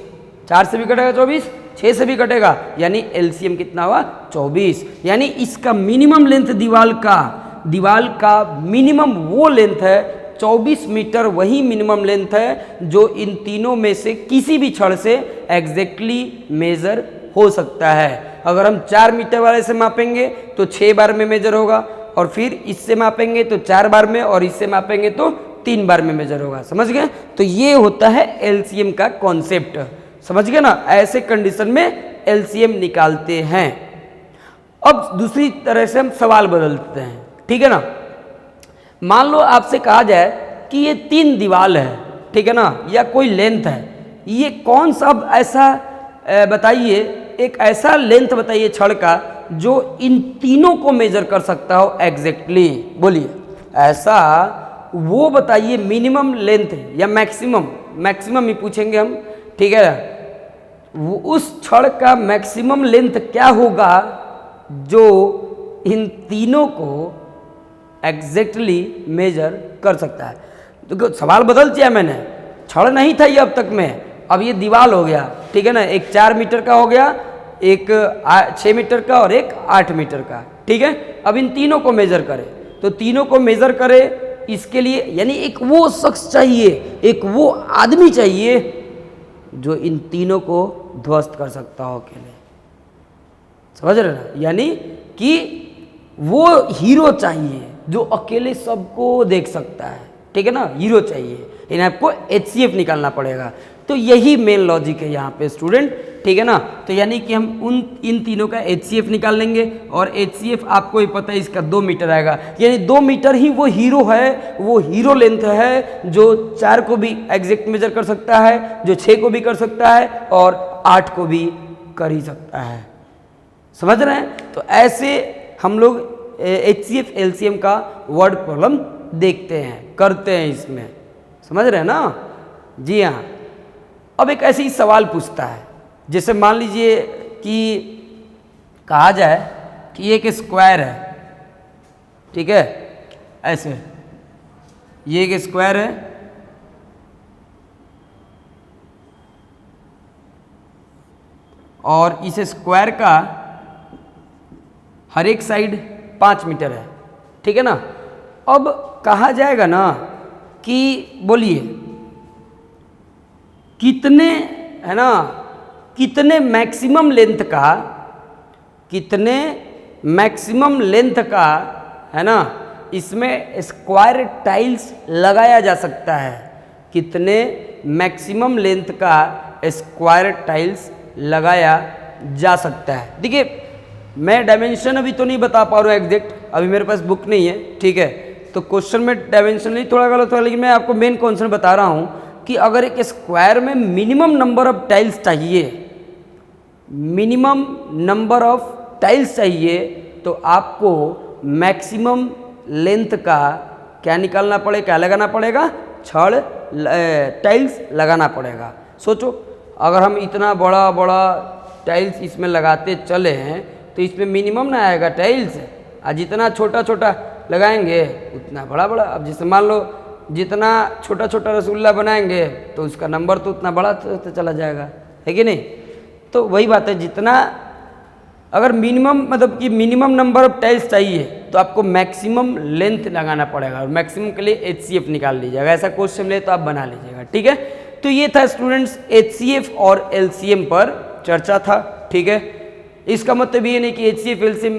4 से भी कटेगा 24, 6 से भी कटेगा, यानी एलसीएम कितना हुआ 24। यानी इसका मिनिमम लेंथ दीवाल का मिनिमम वो लेंथ है 24 मीटर, वही मिनिमम लेंथ है जो इन तीनों में से किसी भी छड़ से एग्जैक्टली मेजर हो सकता है। अगर हम 4 मीटर वाले से मापेंगे तो 6 बार में मेजर होगा, और फिर इससे मापेंगे तो 4 बार में, और इससे मापेंगे तो 3 बार में मेजर होगा। समझ गए? तो ये होता है एलसीएम का कॉन्सेप्ट। समझ गए ना? ऐसे कंडीशन में एलसीएम निकालते हैं। अब दूसरी तरह से हम सवाल बदलते हैं, ठीक है ना। मान लो आपसे कहा जाए कि ये 3 दीवाल है, ठीक है ना, या कोई लेंथ है, ये कौन सा अब ऐसा बताइए, एक ऐसा लेंथ बताइए छड़ का जो इन तीनों को मेजर कर सकता हो एग्जैक्टली। बोलिए ऐसा वो बताइए, मिनिमम लेंथ या मैक्सिमम ही पूछेंगे हम, ठीक है। वो उस छड़ का मैक्सिमम लेंथ क्या होगा जो इन तीनों को एग्जैक्टली मेजर कर सकता है। तो सवाल बदल दिया मैंने, छड़ नहीं था ये अब तक में, अब ये दीवार हो गया, ठीक है ना। एक 4 मीटर का हो गया, एक 6 मीटर का, और एक 8 मीटर का, ठीक है। अब इन तीनों को मेजर करें, तो तीनों को मेजर करें, इसके लिए यानी एक वो शख्स चाहिए, एक वो आदमी चाहिए जो इन तीनों को ध्वस्त कर सकता हो अकेले। समझ रहे ना? यानी कि वो हीरो चाहिए जो अकेले सबको देख सकता है, ठीक है ना। हीरो चाहिए, इन्हें आपको एचसीएफ निकालना पड़ेगा। तो यही मेन लॉजिक है यहाँ पे स्टूडेंट, ठीक है ना। तो यानी कि हम इन तीनों का एचसीएफ निकाल लेंगे, और एचसीएफ आपको ही पता है इसका 2 मीटर आएगा, यानी 2 मीटर ही वो हीरो है, वो हीरो लेंथ है जो 4 को भी एग्जैक्ट मेजर कर सकता है, जो 6 को भी कर सकता है, और 8 को भी कर ही सकता है। समझ रहे हैं? तो ऐसे हम लोग एचसीएफ एलसीएम का वर्ड प्रॉब्लम देखते हैं, करते हैं इसमें। समझ रहे हैं ना? जी हाँ। अब एक ऐसे ही सवाल पूछता है, जैसे मान लीजिए कि कहा जाए कि एक स्क्वायर है, ठीक है, ऐसे ये एक स्क्वायर है, और इस स्क्वायर का हर एक साइड 5 मीटर है, ठीक है ना। अब कहा जाएगा ना कि बोलिए कितने, है ना, कितने मैक्सिमम लेंथ का, है ना, इसमें स्क्वायर टाइल्स लगाया जा सकता है। कितने मैक्सिमम लेंथ का स्क्वायर टाइल्स लगाया जा सकता है। देखिए मैं डायमेंशन अभी तो नहीं बता पा रहा हूँ एग्जैक्ट, अभी मेरे पास बुक नहीं है, ठीक है। तो क्वेश्चन में डायमेंशन नहीं थोड़ा गलत हुआ, लेकिन मैं आपको मेन कॉन्सेप्ट बता रहा हूँ कि अगर एक स्क्वायर में मिनिमम नंबर ऑफ टाइल्स चाहिए, तो आपको मैक्सिमम लेंथ का क्या निकालना पड़ेगा, क्या लगाना पड़ेगा, छड़ टाइल्स लगाना पड़ेगा। सोचो अगर हम इतना बड़ा बड़ा टाइल्स इसमें लगाते चले हैं तो इसमें मिनिमम ना आएगा टाइल्स, और जितना छोटा छोटा लगाएंगे उतना बड़ा बड़ा। अब जैसे मान लो जितना छोटा छोटा रसगुल्ला बनाएंगे तो उसका नंबर तो उतना बड़ा तो चला जाएगा, है कि नहीं। तो वही बात है, जितना अगर मिनिमम मतलब कि मिनिमम नंबर ऑफ टाइल्स चाहिए तो आपको मैक्सिमम लेंथ लगाना पड़ेगा, और मैक्सिमम के लिए एचसीएफ निकाल लीजिएगा। ऐसा क्वेश्चन ले तो आप बना लीजिएगा, ठीक है। तो ये था स्टूडेंट्स एचसीएफ और एलसीएम पर चर्चा था, ठीक है। इसका मतलब ये नहीं कि एचसीएफ एलसीएम,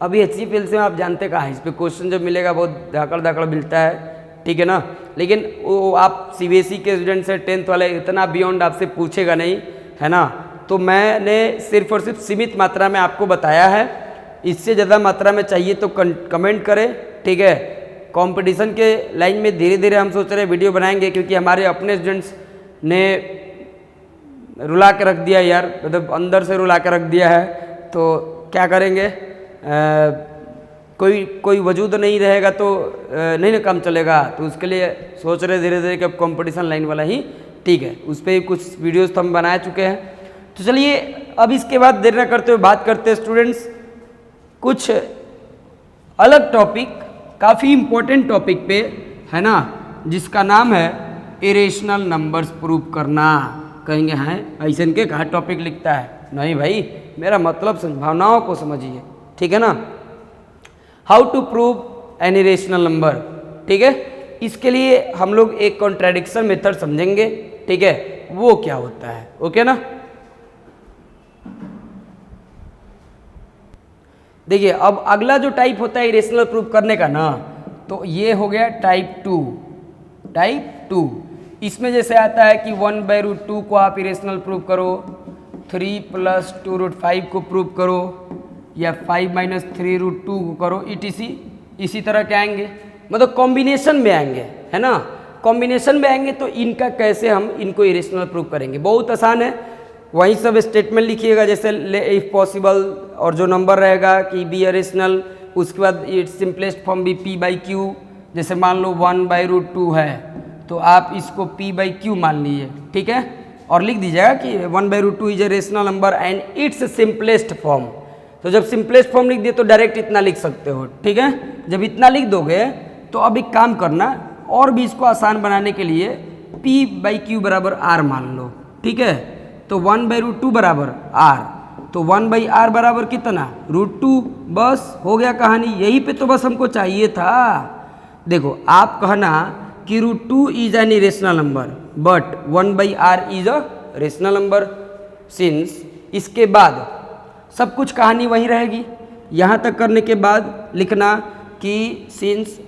अभी एचसीएफ एलसीएम आप जानते कहाँ है, इस पर क्वेश्चन जब मिलेगा बहुत धाकड़ मिलता है, ठीक है ना। लेकिन वो आप सीबीएसई के स्टूडेंट से 10th वाले इतना बियॉन्ड आपसे पूछेगा नहीं, है ना। तो मैंने सिर्फ और सिर्फ सीमित मात्रा में आपको बताया है, इससे ज़्यादा मात्रा में चाहिए तो कमेंट करें, ठीक है। कंपटीशन के लाइन में धीरे धीरे हम सोच रहे हैं वीडियो बनाएंगे, क्योंकि हमारे अपने स्टूडेंट्स ने रुला के रख दिया यार, मतलब अंदर से रुला के रख दिया है। तो क्या करेंगे, कोई वजूद नहीं रहेगा तो नहीं ना काम चलेगा। तो उसके लिए सोच रहे धीरे धीरे कि अब कंपटीशन लाइन वाला ही ठीक है, उस पर कुछ वीडियोस तो हम बना चुके हैं। तो चलिए अब इसके बाद देर न करते हुए बात करते हैं स्टूडेंट्स कुछ अलग टॉपिक, काफ़ी इम्पोर्टेंट टॉपिक पे, है ना, जिसका नाम है इरेशनल नंबर्स प्रूव करना। कहेंगे हैं ऐसे के कहा टॉपिक लिखता है, नहीं भाई, मेरा मतलब संभावनाओं को समझिए, ठीक है ना। How to prove an irrational number, ठीक है। इसके लिए हम लोग एक कॉन्ट्रैडिक्शन मेथड समझेंगे, ठीक है, वो क्या होता है, ओके ना। देखिए अब अगला जो टाइप होता है इरेशनल प्रूव करने का ना, तो ये हो गया टाइप 2। टाइप 2 इसमें जैसे आता है कि 1/√2 को आप इरेशनल प्रूव करो, 3 + 2√5 को प्रूव करो, या 5 - 3√2 को करो, इसी तरह के आएंगे, मतलब कॉम्बिनेशन में आएंगे, है ना। कॉम्बिनेशन में आएंगे तो इनका कैसे हम इनको इरेशनल प्रूव करेंगे, बहुत आसान है। वही सब स्टेटमेंट लिखिएगा, जैसे इफ पॉसिबल, और जो नंबर रहेगा कि बी इरेशनल, उसके बाद इट्स सिंपलेस्ट फॉर्म भी p/q। जैसे मान लो 1/√2 है तो आप इसको p/q मान लीजिए, ठीक है, और लिख दीजिएगा कि 1/√2 is a rational number and it's simplest form. तो जब सिंपलेस्ट फॉर्म लिख दिए तो डायरेक्ट इतना लिख सकते हो, ठीक है। जब इतना लिख दोगे तो अब एक काम करना, और भी इसको आसान बनाने के लिए p/q बराबर r मान लो, ठीक है। तो 1/√2 बराबर r, तो 1/r बराबर कितना, √2, बस हो गया कहानी। यही पे तो बस हमको चाहिए था। देखो आप कहना कि √2 is an irrational number but 1/r is a rational number, since, इसके बाद सब कुछ कहानी वही रहेगी। यहाँ तक करने के बाद लिखना कि since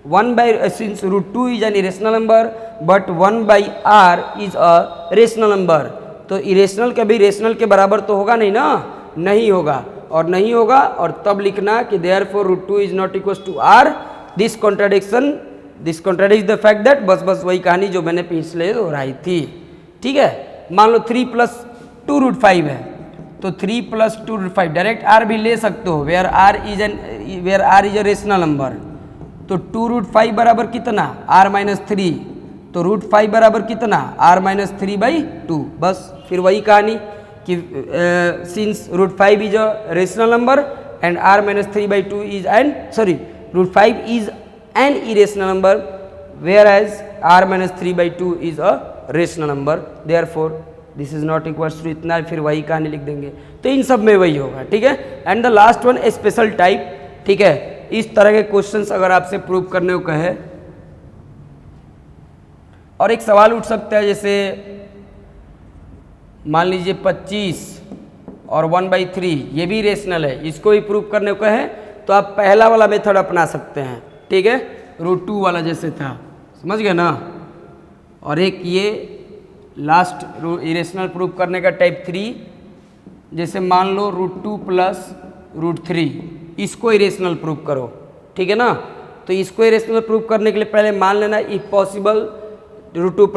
√2 is an irrational number but 1/r is a rational number. तो इरेशनल कभी रेशनल के बराबर तो होगा नहीं ना, नहीं होगा, और नहीं होगा, और तब लिखना कि therefore √2 is not equal to r। This contradicts the fact that, बस वही कहानी जो मैंने पिछले दोहराई थी, ठीक है। मान लो 3 + 2√5 है, तो 3 + 2√5 डायरेक्ट r भी ले सकते हो, where r is a rational number. तो 2√5 बराबर कितना, r - 3, तो √5 बराबर कितना, r - 3/2। बस फिर वही कहानी कि since √5 is a rational number and r - 3/2 is an, sorry, √5 is an irrational number whereas r - 3/2 is a rational number, therefore this is not equal to इतना, फिर वही कहानी लिख देंगे। तो इन सब में वही होगा, ठीक है। And the last one special type, ठीक है। इस तरह के क्वेश्चंस अगर आपसे प्रूव करने को कहे, और एक सवाल उठ सकता है, जैसे मान लीजिए 25 और 1/3 ये भी रेशनल है, इसको भी प्रूव करने को कहे तो आप पहला वाला मेथड अपना सकते हैं, ठीक है, √2 वाला जैसे था, समझ गए ना। और एक ये लास्ट इरेशनल प्रूव करने का टाइप 3, जैसे मान लो √2 + √3, इसको इरेशनल प्रूव करो, ठीक है ना। तो इसको इरेशनल प्रूव करने के लिए पहले मान लेना if possible √2 +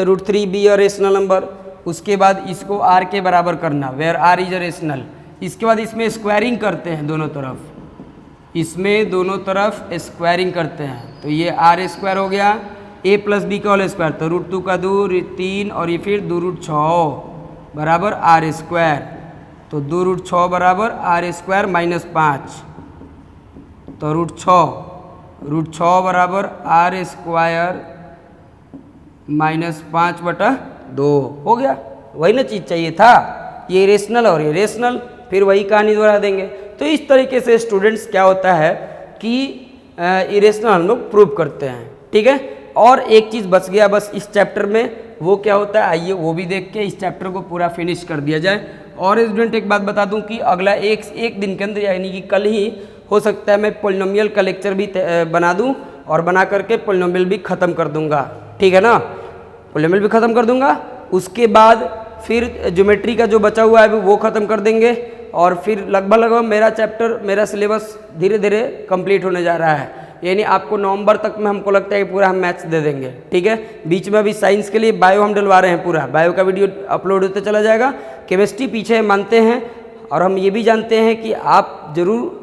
√3 be a rational number. उसके बाद इसको r के बराबर करना, where r is a rational. इसके बाद इसमें स्क्वायरिंग करते हैं दोनों तरफ, इसमें दोनों तरफ स्क्वायरिंग करते हैं, तो ये r² हो गया, a + b का होल स्क्वायर, तो √2 का 2 3, और ये फिर 2√6 बराबर r², तो 2√6 बराबर r² - 5, तो √6 बराबर r² -5/2 हो गया। वही ना चीज़ चाहिए था, ये रेशनल और ये रेशनल, फिर वही कहानी दोहरा देंगे। तो इस तरीके से स्टूडेंट्स क्या होता है कि इरेशनल हम लोग प्रूव करते हैं, ठीक है। और एक चीज़ बच गया बस इस चैप्टर में, वो क्या होता है, आइए वो भी देख के इस चैप्टर को पूरा फिनिश कर दिया जाए। और स्टूडेंट एक बात बता दूं कि अगला एक दिन के अंदर, यानी कि कल ही हो सकता है, मैं पोलिनोमियल का लेक्चर भी बना दूं, और बना करके पोलिनोमियल भी ख़त्म कर दूंगा, ठीक है ना। पोलिनोमियल भी ख़त्म कर दूंगा, उसके बाद फिर ज्योमेट्री का जो बचा हुआ है वो ख़त्म कर देंगे, और फिर लगभग मेरा चैप्टर, मेरा सिलेबस धीरे धीरे कंप्लीट होने जा रहा है। यानी आपको नवंबर तक में हमको लगता है कि पूरा हम मैथ्स दे देंगे, ठीक है। बीच में अभी साइंस के लिए बायो हम डलवा रहे हैं, पूरा बायो का वीडियो अपलोड होते चला जाएगा। केमिस्ट्री पीछे मानते हैं, और हम ये भी जानते हैं कि आप ज़रूर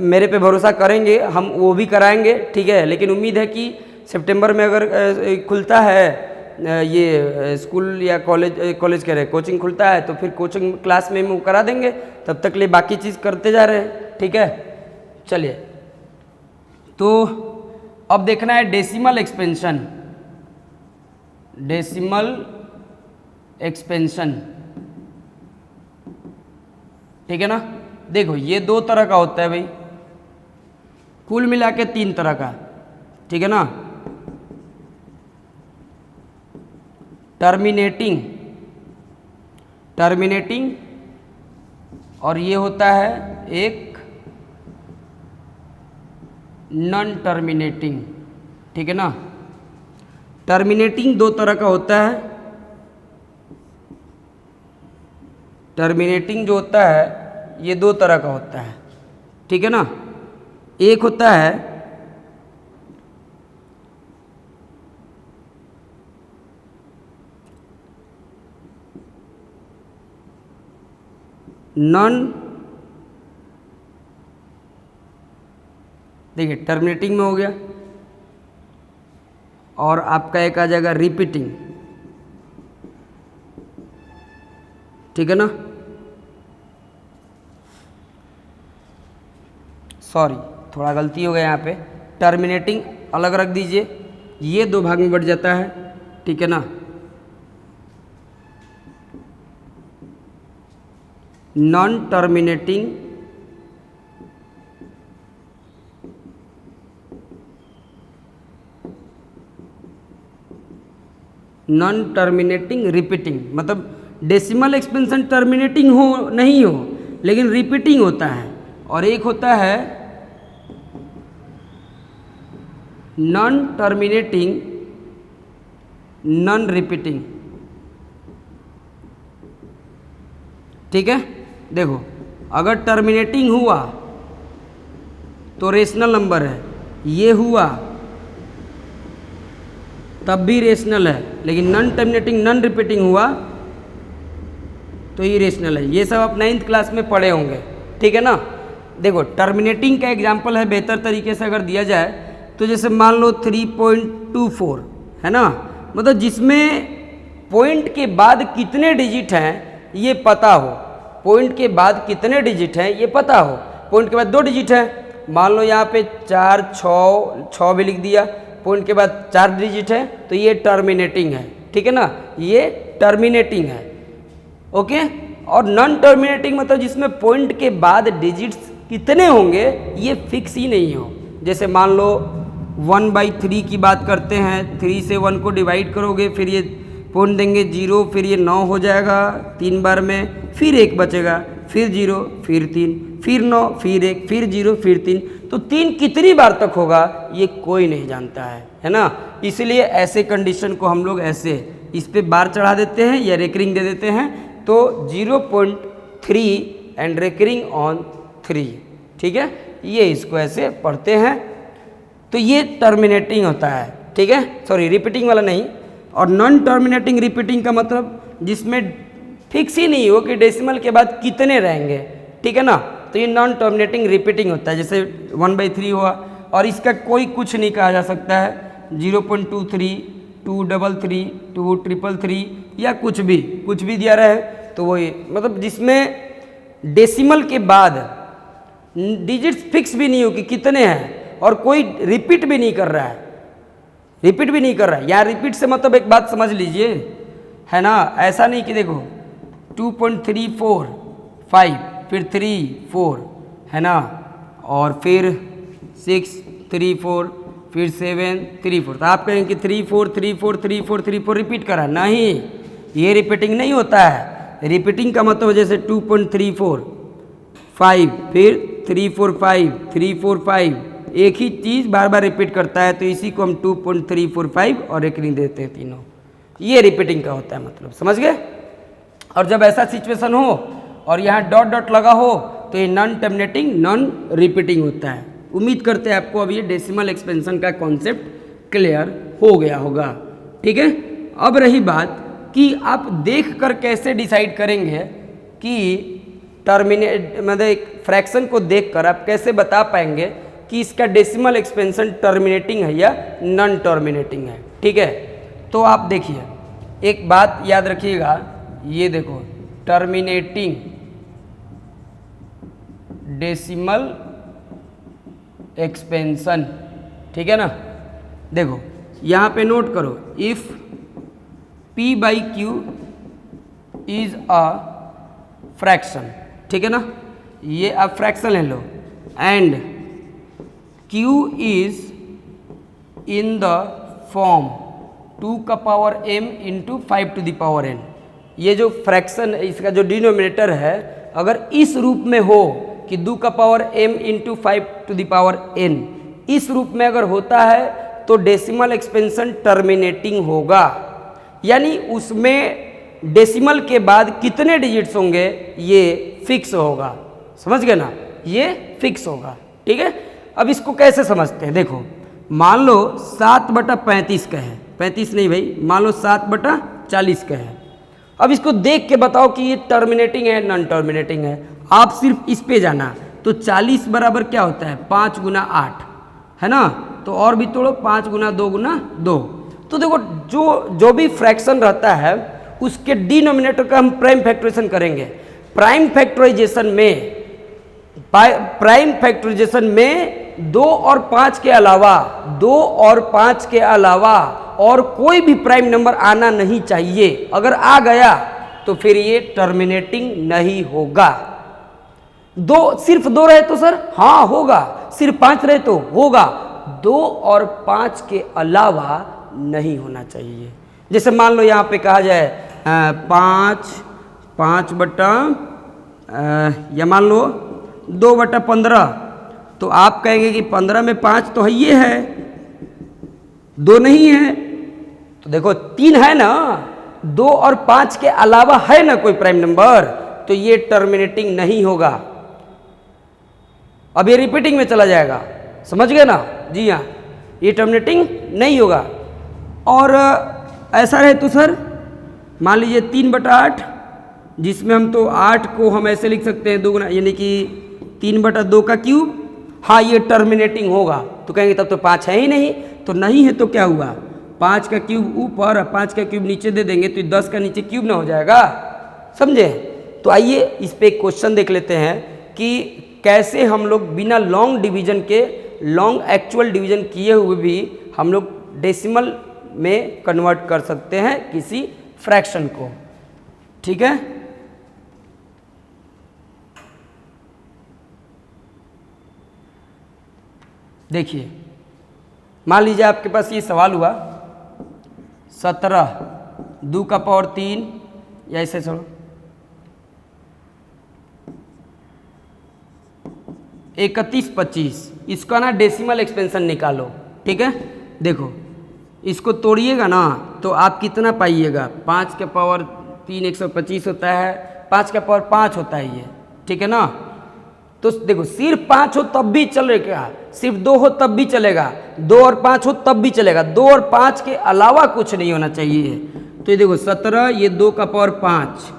मेरे पे भरोसा करेंगे, हम वो भी कराएंगे, ठीक है। लेकिन उम्मीद है कि सितंबर में अगर खुलता है ये स्कूल या कॉलेज कह रहे कोचिंग खुलता है, तो फिर कोचिंग क्लास में वो करा देंगे, तब तक लिए बाकी चीज़ करते जा रहे हैं, ठीक है। चलिए, तो अब देखना है डेसिमल एक्सपेंशन। डेसिमल एक्सपेंशन, ठीक है ना। देखो ये दो तरह का होता है भाई, कुल मिला के तीन तरह का, ठीक है ना। टर्मिनेटिंग, टर्मिनेटिंग, और ये होता है एक नॉन टर्मिनेटिंग, ठीक है ना। टर्मिनेटिंग दो तरह का होता है, टर्मिनेटिंग जो होता है ये दो तरह का होता है, ठीक है ना। एक होता है नॉन, देखिए टर्मिनेटिंग में हो गया, और आपका एक आ जाएगा रिपीटिंग, ठीक है ना। सॉरी थोड़ा गलती हो गया यहाँ पे, टर्मिनेटिंग अलग रख दीजिए, ये दो भाग में बढ़ जाता है, ठीक है ना। Non terminating, non terminating repeating, मतलब डेसिमल एक्सपेंशन टर्मिनेटिंग हो नहीं हो लेकिन रिपीटिंग होता है, और एक होता है नॉन टर्मिनेटिंग नॉन रिपीटिंग, ठीक है। देखो अगर टर्मिनेटिंग हुआ तो रेशनल नंबर है, ये हुआ तब भी रेशनल है, लेकिन नॉन टर्मिनेटिंग नॉन रिपीटिंग हुआ तो ये रेशनल है। ये सब आप 9th क्लास में पढ़े होंगे, ठीक है ना। देखो टर्मिनेटिंग का एग्जांपल है, बेहतर तरीके से अगर दिया जाए तो जैसे मान लो 3.24 है ना, मतलब जिसमें पॉइंट के बाद कितने डिजिट हैं ये पता हो, पॉइंट के बाद कितने डिजिट हैं ये पता हो। पॉइंट के बाद 2 डिजिट है, मान लो यहाँ पे 4 6 भी लिख दिया, पॉइंट के बाद 4 डिजिट है तो ये टर्मिनेटिंग है, ठीक है ना, ये टर्मिनेटिंग है, ओके। और नॉन टर्मिनेटिंग मतलब जिसमें पॉइंट के बाद डिजिट्स कितने होंगे ये फिक्स ही नहीं हो। जैसे मान लो 1/3 की बात करते हैं, 3 से 1 को डिवाइड करोगे, फिर ये पॉइंट देंगे 0, फिर ये 9 हो जाएगा 3 बार में, फिर 1 बचेगा, फिर 0, फिर 3, फिर 9, फिर 1, फिर 0, फिर 3, तो 3 कितनी बार तक होगा ये कोई नहीं जानता है ना। इसलिए ऐसे कंडीशन को हम लोग ऐसे इस पे बार चढ़ा देते हैं या रेकरिंग दे देते हैं, तो 0.3 एंड रेकरिंग ऑन 3, ठीक है, ये इसको ऐसे पढ़ते हैं। तो ये टर्मिनेटिंग होता है, ठीक है, सॉरी रिपीटिंग वाला नहीं। और नॉन टर्मिनेटिंग रिपीटिंग का मतलब जिसमें फिक्स ही नहीं हो कि डेसिमल के बाद कितने रहेंगे, ठीक है ना, तो ये नॉन टर्मिनेटिंग रिपीटिंग होता है। जैसे 1/3 हुआ और इसका कोई कुछ नहीं कहा जा सकता है, 0.23, 233, 233 या कुछ भी दिया रहे तो वो ये मतलब जिसमें डेसिमल के बाद डिजिट्स फिक्स भी नहीं हो कि कितने हैं और कोई रिपीट भी नहीं कर रहा है, रिपीट भी नहीं कर रहा है। या रिपीट से मतलब एक बात समझ लीजिए, है ना, ऐसा नहीं कि देखो 2.345 फिर 3 4 है ना, और फिर 6 3 4 फिर 7 3 4, तो आप कहेंगे कि 3 4 3 4 3 4 3 4 रिपीट करा, नहीं, ये रिपीटिंग नहीं होता है। रिपीटिंग का मतलब जैसे 2.34 5 फिर 3 4 5 3 4 5, एक ही चीज़ बार बार रिपीट करता है, तो इसी को हम 2.345 और रेकरिंग देते हैं तीनों, ये रिपीटिंग का होता है, मतलब समझ गए। और जब ऐसा सिचुएशन हो और यहाँ डॉट डॉट लगा हो तो ये नॉन टर्मिनेटिंग नॉन रिपीटिंग होता है। उम्मीद करते हैं आपको अब ये डेसिमल एक्सपेंशन का कॉन्सेप्ट क्लियर हो गया होगा, ठीक है। अब रही बात कि आप देख कर कैसे डिसाइड करेंगे कि मतलब एक फ्रैक्शन को देखकर आप कैसे बता पाएंगे कि इसका डेसिमल एक्सपेंशन टर्मिनेटिंग है या नॉन टर्मिनेटिंग है, ठीक है। तो आप देखिए एक बात याद रखिएगा, ये देखो टर्मिनेटिंग डेसिमल एक्सपेंशन, ठीक है ना। देखो यहाँ पे नोट करो, if P/Q is a fraction, ठीक है ना, ये अब फ्रैक्शन ले लो, and Q is in the form 2 का power m into 5 to the power n। ये जो फ्रैक्शन इसका जो डिनोमिनेटर है अगर इस रूप में हो कि 2 का power m into 5 to the power n, इस रूप में अगर होता है तो डेसिमल एक्सपेंशन टर्मिनेटिंग होगा, यानी उसमें डेसिमल के बाद कितने डिजिट्स होंगे ये फिक्स होगा, समझ गए ना, ये फिक्स होगा, ठीक है। अब इसको कैसे समझते हैं, देखो मान लो 7/35 का है, 35 नहीं भाई, मान लो 7/40 का है। अब इसको देख के बताओ कि ये टर्मिनेटिंग है नॉन टर्मिनेटिंग है, आप सिर्फ इस पे जाना। तो 40 बराबर क्या होता है 5 गुना 8, है ना, तो और भी तोड़ो 5 गुना 2 गुना 2। तो देखो जो भी फ्रैक्शन रहता है उसके डिनोमिनेटर का हम प्राइम फैक्टराइजेशन करेंगे। प्राइम फैक्टराइजेशन में 2 और 5 के अलावा 2 और 5 के अलावा और कोई भी प्राइम नंबर आना नहीं चाहिए। अगर आ गया तो फिर ये टर्मिनेटिंग नहीं होगा। सिर्फ 2 रहे तो सर हाँ होगा, सिर्फ 5 रहे तो होगा, 2 और 5 के अलावा नहीं होना चाहिए। जैसे मान लो यहाँ पे कहा जाए 5 बटा या मान लो 2/15, तो आप कहेंगे कि 15 में 5 तो है, ये है 2 नहीं है, तो देखो 3 है ना, 2 और 5 के अलावा है ना कोई प्राइम नंबर, तो ये टर्मिनेटिंग नहीं होगा। अब ये रिपीटिंग में चला जाएगा, समझ गए ना, जी हाँ, ये टर्मिनेटिंग नहीं होगा। और ऐसा रहे तो सर मान लीजिए 3/8, जिसमें हम तो 8 को हम ऐसे लिख सकते हैं 2 गुना, यानी कि 3/2 का क्यूब, हाँ ये टर्मिनेटिंग होगा। तो कहेंगे तब तो 5 है ही नहीं, तो नहीं है तो क्या हुआ 5 का क्यूब ऊपर और 5 का क्यूब नीचे दे देंगे तो 10 का नीचे क्यूब ना हो जाएगा, समझे। तो आइए इस पे एक क्वेश्चन देख लेते हैं कि कैसे हम लोग बिना लॉन्ग डिवीजन के, लॉन्ग एक्चुअल डिवीजन किए हुए भी हम लोग डेसिमल में कन्वर्ट कर सकते हैं किसी फ्रैक्शन को, ठीक है। देखिए मान लीजिए आपके पास ये सवाल हुआ 17 2 का पावर 3, या ऐसे छोड़ो 31/25, इसका ना डेसिमल एक्सपेंशन निकालो, ठीक है। देखो इसको तोड़िएगा ना तो आप कितना पाइएगा, 5 के पावर 3 125 होता है, 5 का पावर 5 होता है ये, ठीक है ना। तो देखो सिर्फ 5 हो तब भी चलेगा, सिर्फ 2 हो तब भी चलेगा, 2 और 5 हो तब भी चलेगा, 2 और 5 के अलावा कुछ नहीं होना चाहिए। तो ये देखो 17, ये 2 का पावर 5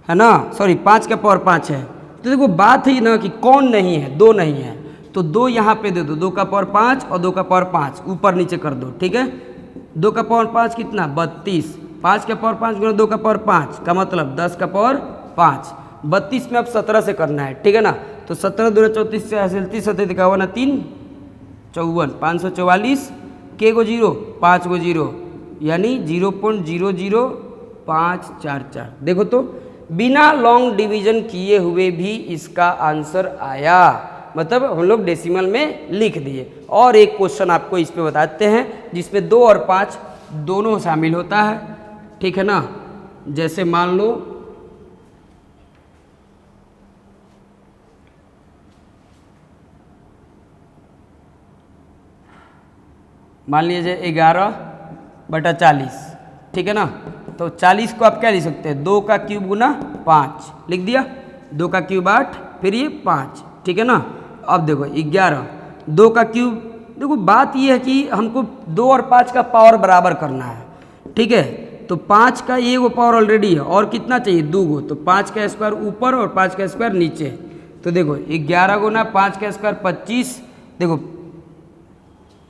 है ना, सॉरी 5 का पावर 5 है। तो देखो बात ही ना कि कौन नहीं है, 2 नहीं है, तो 2 यहाँ पे दे दो, 2 का पावर 5 और 2 का पावर 5 ऊपर नीचे कर दो, ठीक है। 2 का पावर 5 कितना 32, 5 का पावर 5 गुना 2 का पावर 5 का मतलब 10 का पावर 5, 32 में अब 17 से करना है, ठीक है ना। तो 17 दूना 34 से हासिल 30 होते 51 3 54, 544 के गो 0 5 गो 0, यानी 0.00544। देखो तो बिना लॉन्ग डिवीजन किए हुए भी इसका आंसर आया, मतलब हम लोग डेसिमल में लिख दिए। और एक क्वेश्चन आपको इस पे बताते हैं जिसमें 2 और 5 दोनों शामिल होता है, ठीक है ना। जैसे मान लो मान लीजिए 11/40, ठीक है ना। तो 40 को आप क्या लिख सकते हैं, 2 का क्यूब गुना 5 लिख दिया, 2 का क्यूब 8, फिर ये 5, ठीक है ना। अब देखो 11, 2 का क्यूब, देखो बात ये है कि हमको 2 और 5 का पावर बराबर करना है, ठीक है। तो 5 का ये वो पावर ऑलरेडी है, और कितना चाहिए 2 गो, तो 5 का स्क्वायर ऊपर और 5 का स्क्वायर नीचे। तो देखो 11 गुना 5 का स्क्वायर 25, देखो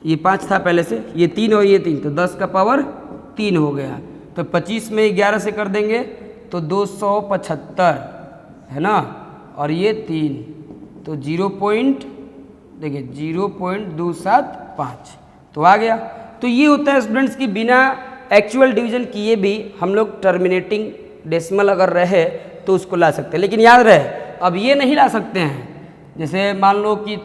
ये 5 था पहले से, ये 3 और ये 3, तो 10 का पावर 3 हो गया। तो 25 में 11 से कर देंगे तो 275 है ना, और ये 3, तो 0.275 तो आ गया। तो ये होता है स्टूडेंट्स कि बिना एक्चुअल डिवीजन किए भी हम लोग टर्मिनेटिंग डेसिमल अगर रहे तो उसको ला सकते हैं, लेकिन याद रहे अब ये नहीं ला सकते हैं। जैसे मान लो कि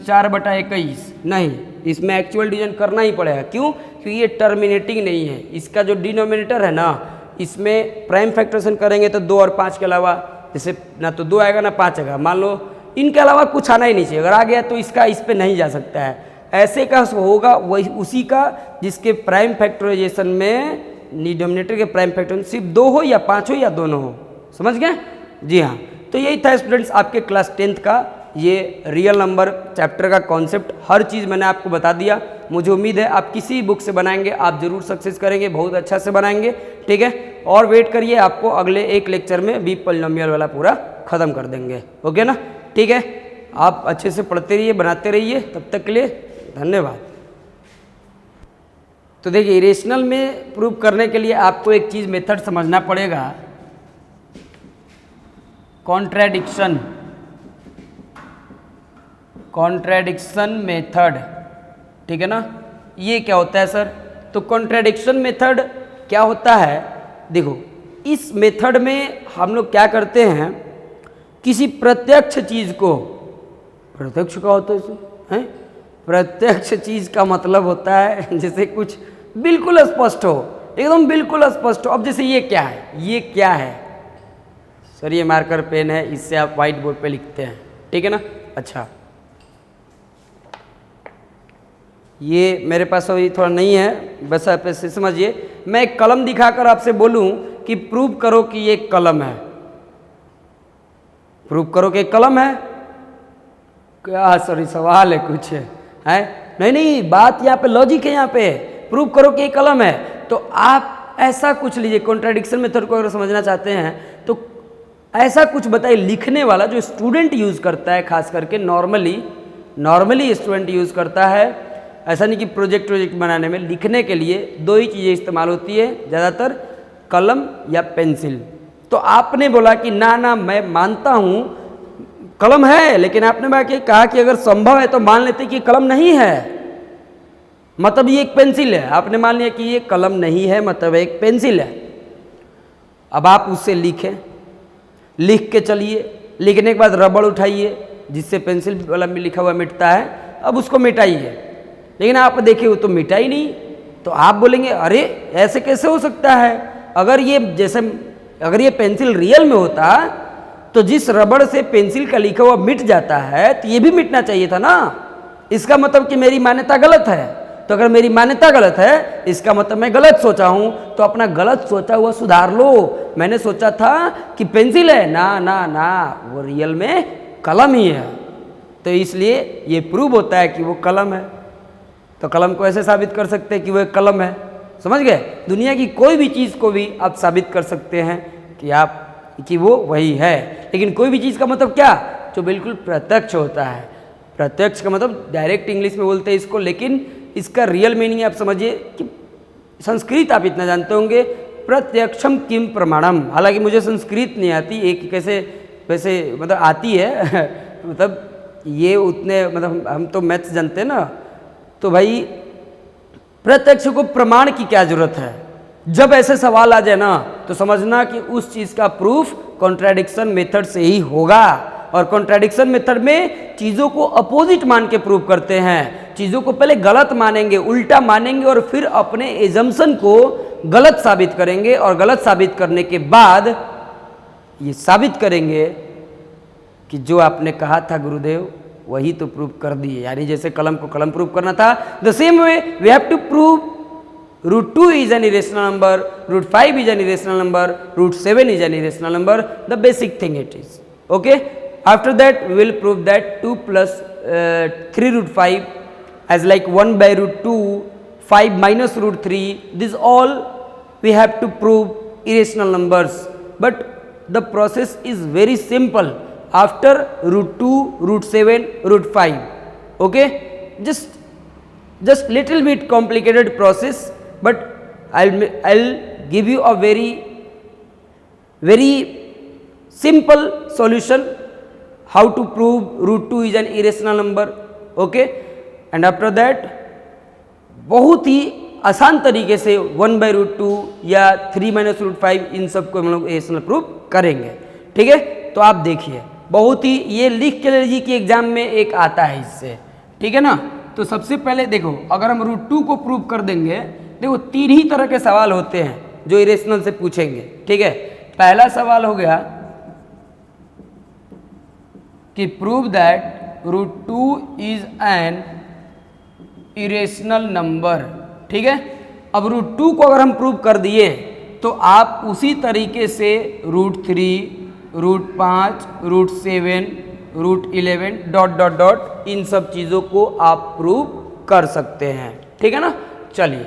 4/21, नहीं, इसमें एक्चुअल डिवीजन करना ही पड़ेगा। क्यों? क्योंकि ये टर्मिनेटिंग नहीं है। इसका जो डिनोमिनेटर है ना, इसमें प्राइम फैक्टरेशन करेंगे तो 2 और 5 के अलावा, जैसे ना तो 2 आएगा ना 5 आएगा, मान लो इनके अलावा कुछ आना ही नहीं चाहिए। अगर आ गया तो इसका इस पे नहीं जा सकता है। ऐसे का होगा वही उसी का जिसके प्राइम फैक्टराइजेशन में डिनोमिनेटर के प्राइम फैक्टराइजेशन सिर्फ 2 हो या 5 हो या दोनों हो। समझ गए? जी हाँ। तो यही था स्टूडेंट्स आपके क्लास 10th का ये रियल नंबर चैप्टर का कॉन्सेप्ट। हर चीज़ मैंने आपको बता दिया। मुझे उम्मीद है आप किसी बुक से बनाएंगे आप ज़रूर सक्सेस करेंगे, बहुत अच्छा से बनाएंगे। ठीक है, और वेट करिए, आपको अगले एक लेक्चर में बी पॉलिनोमियल वाला पूरा ख़त्म कर देंगे। ओके ना? ठीक है, आप अच्छे से पढ़ते रहिए, बनाते रहिए। तब तक के लिए धन्यवाद। तो देखिए, इरेशनल में प्रूव करने के लिए आपको एक चीज़ मेथड समझना पड़ेगा, कॉन्ट्रैडिक्शन मेथड। ठीक है ना? ये क्या होता है सर? तो कॉन्ट्रैडिक्शन मेथड क्या होता है? देखो, इस मेथड में हम लोग क्या करते हैं, किसी प्रत्यक्ष चीज़ को, प्रत्यक्ष का होता है इसे हैं, प्रत्यक्ष चीज़ का मतलब होता है जैसे कुछ बिल्कुल स्पष्ट हो, एकदम बिल्कुल स्पष्ट हो। अब जैसे ये क्या है, ये क्या है सर? ये मार्कर पेन है, इससे आप व्हाइट बोर्ड पे लिखते हैं। ठीक है ना? अच्छा, ये मेरे पास अभी थोड़ा नहीं है, बस आप ऐसे समझिए। मैं एक कलम दिखाकर आपसे बोलूं कि प्रूव करो कि ये कलम है, प्रूव करो कि कलम है। क्या सॉरी सवाल है कुछ है? नहीं, बात यहाँ पे लॉजिक है। यहाँ पे प्रूव करो कि ये कलम है, तो आप ऐसा कुछ लीजिए। कॉन्ट्रैडिक्शन मेथड को अगर समझना चाहते हैं तो ऐसा कुछ बताइए, लिखने वाला जो स्टूडेंट यूज़ करता है, खास करके नॉर्मली स्टूडेंट यूज़ करता है। ऐसा नहीं कि प्रोजेक्ट बनाने में, लिखने के लिए 2 ही चीज़ें इस्तेमाल होती है ज़्यादातर, कलम या पेंसिल। तो आपने बोला कि ना मैं मानता हूँ कलम है, लेकिन आपने कहा कि अगर संभव है तो मान लेते कि कलम नहीं है, मतलब ये एक पेंसिल है। आपने मान लिया कि ये कलम नहीं है, मतलब एक पेंसिल है। अब आप उससे लिख के चलिए। लिखने के बाद रबड़ उठाइए, जिससे पेंसिल वाला में लिखा हुआ मिटता है। अब उसको मिटाइए, लेकिन आप देखिए वो तो मिटा ही नहीं। तो आप बोलेंगे अरे ऐसे कैसे हो सकता है? अगर ये पेंसिल रियल में होता तो जिस रबड़ से पेंसिल का लिखा हुआ मिट जाता है तो ये भी मिटना चाहिए था ना। इसका मतलब कि मेरी मान्यता गलत है। तो अगर मेरी मान्यता गलत है, इसका मतलब मैं गलत सोचा हूं, तो अपना गलत सोचा हुआ सुधार लो। मैंने सोचा था कि पेंसिल है, ना वो रियल में कलम ही है। तो इसलिए ये प्रूव होता है कि वो कलम है। तो कलम को ऐसे साबित कर सकते हैं कि वो एक कलम है। समझ गए? दुनिया की कोई भी चीज़ को भी आप साबित कर सकते हैं कि वो वही है। लेकिन कोई भी चीज़ का मतलब क्या? जो बिल्कुल प्रत्यक्ष होता है। प्रत्यक्ष का मतलब डायरेक्ट इंग्लिश में बोलते हैं इसको, लेकिन इसका रियल मीनिंग आप समझिए कि संस्कृत आप इतना जानते होंगे, प्रत्यक्षम किम प्रमाणम। हालांकि मुझे संस्कृत नहीं आती, एक वैसे मतलब आती है मतलब ये उतने मतलब हम तो मैथ्स जानते हैं ना। तो भाई प्रत्यक्ष को प्रमाण की क्या जरूरत है? जब ऐसे सवाल आ जाए ना तो समझना कि उस चीज़ का प्रूफ कॉन्ट्रैडिक्शन मेथड से ही होगा। और कॉन्ट्रैडिक्शन मेथड में चीज़ों को अपोजिट मान के प्रूव करते हैं। चीज़ों को पहले गलत मानेंगे, उल्टा मानेंगे, और फिर अपने एजम्पशन को गलत साबित करेंगे। और गलत साबित करने के बाद ये साबित करेंगे कि जो आपने कहा था गुरुदेव वही तो प्रूव कर दिए। यानी जैसे कलम को कलम प्रूव करना था, the same way we have to prove √2 is an irrational number, √5 is an irrational number, √7 is an irrational number. The basic thing it is. Okay? After that we will prove that 2 plus 3 √5 as like 1 by √2, 5 minus √3. This all we have to prove irrational numbers. But the process is very simple. After √2, √7, √5. Okay? Just little bit complicated process. But I'll give you a very simple solution how to prove √2 is an irrational number. Okay? And after that बहुत ही आसान तरीके से 1/√2 या 3 - √5 इन सब को हम लोग rational proof करेंगे। ठीक है, तो आप देखिए बहुत ही ये लिख के लीजिए कि एग्जाम में एक आता है इससे। ठीक है ना, तो सबसे पहले देखो अगर हम √2 को प्रूव कर देंगे, देखो 3 ही तरह के सवाल होते हैं जो इरेशनल से पूछेंगे। ठीक है, पहला सवाल हो गया कि prove that √2 is an irrational number. ठीक है, अब √2 को अगर हम प्रूव कर दिए तो आप उसी तरीके से √3, √5, √7, √11 डॉट डॉट डॉट इन सब चीज़ों को आप प्रूव कर सकते हैं। ठीक है ना, चलिए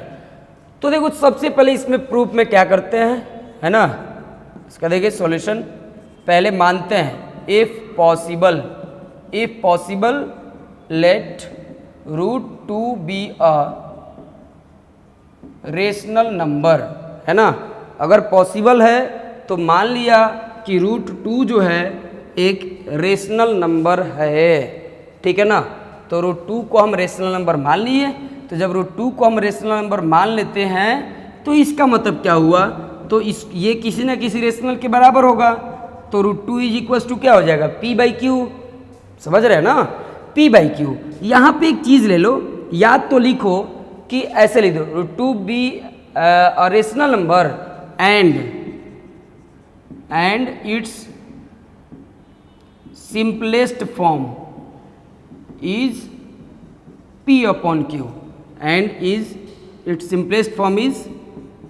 तो देखो सबसे पहले इसमें प्रूफ में क्या करते हैं, है ना, इसका देखिए सॉल्यूशन पहले मानते हैं if possible let √2 B a rational number, है ना। अगर पॉसिबल है तो मान लिया कि √2 जो है एक रेशनल नंबर है। ठीक है ना, तो √2 को हम रेशनल नंबर मान लिए। तो जब √2 को हम रेशनल नंबर मान लेते हैं तो इसका मतलब क्या हुआ, तो इस ये किसी ना किसी रेशनल के बराबर होगा। तो √2 इज इक्वल टू क्या हो जाएगा, p/q। समझ रहे हैं ना, p/q। यहाँ पे एक चीज़ ले लो, याद तो लिखो कि ऐसे लिख दो √2 B a rational number and it's simplest form is p/q and is it's simplest form is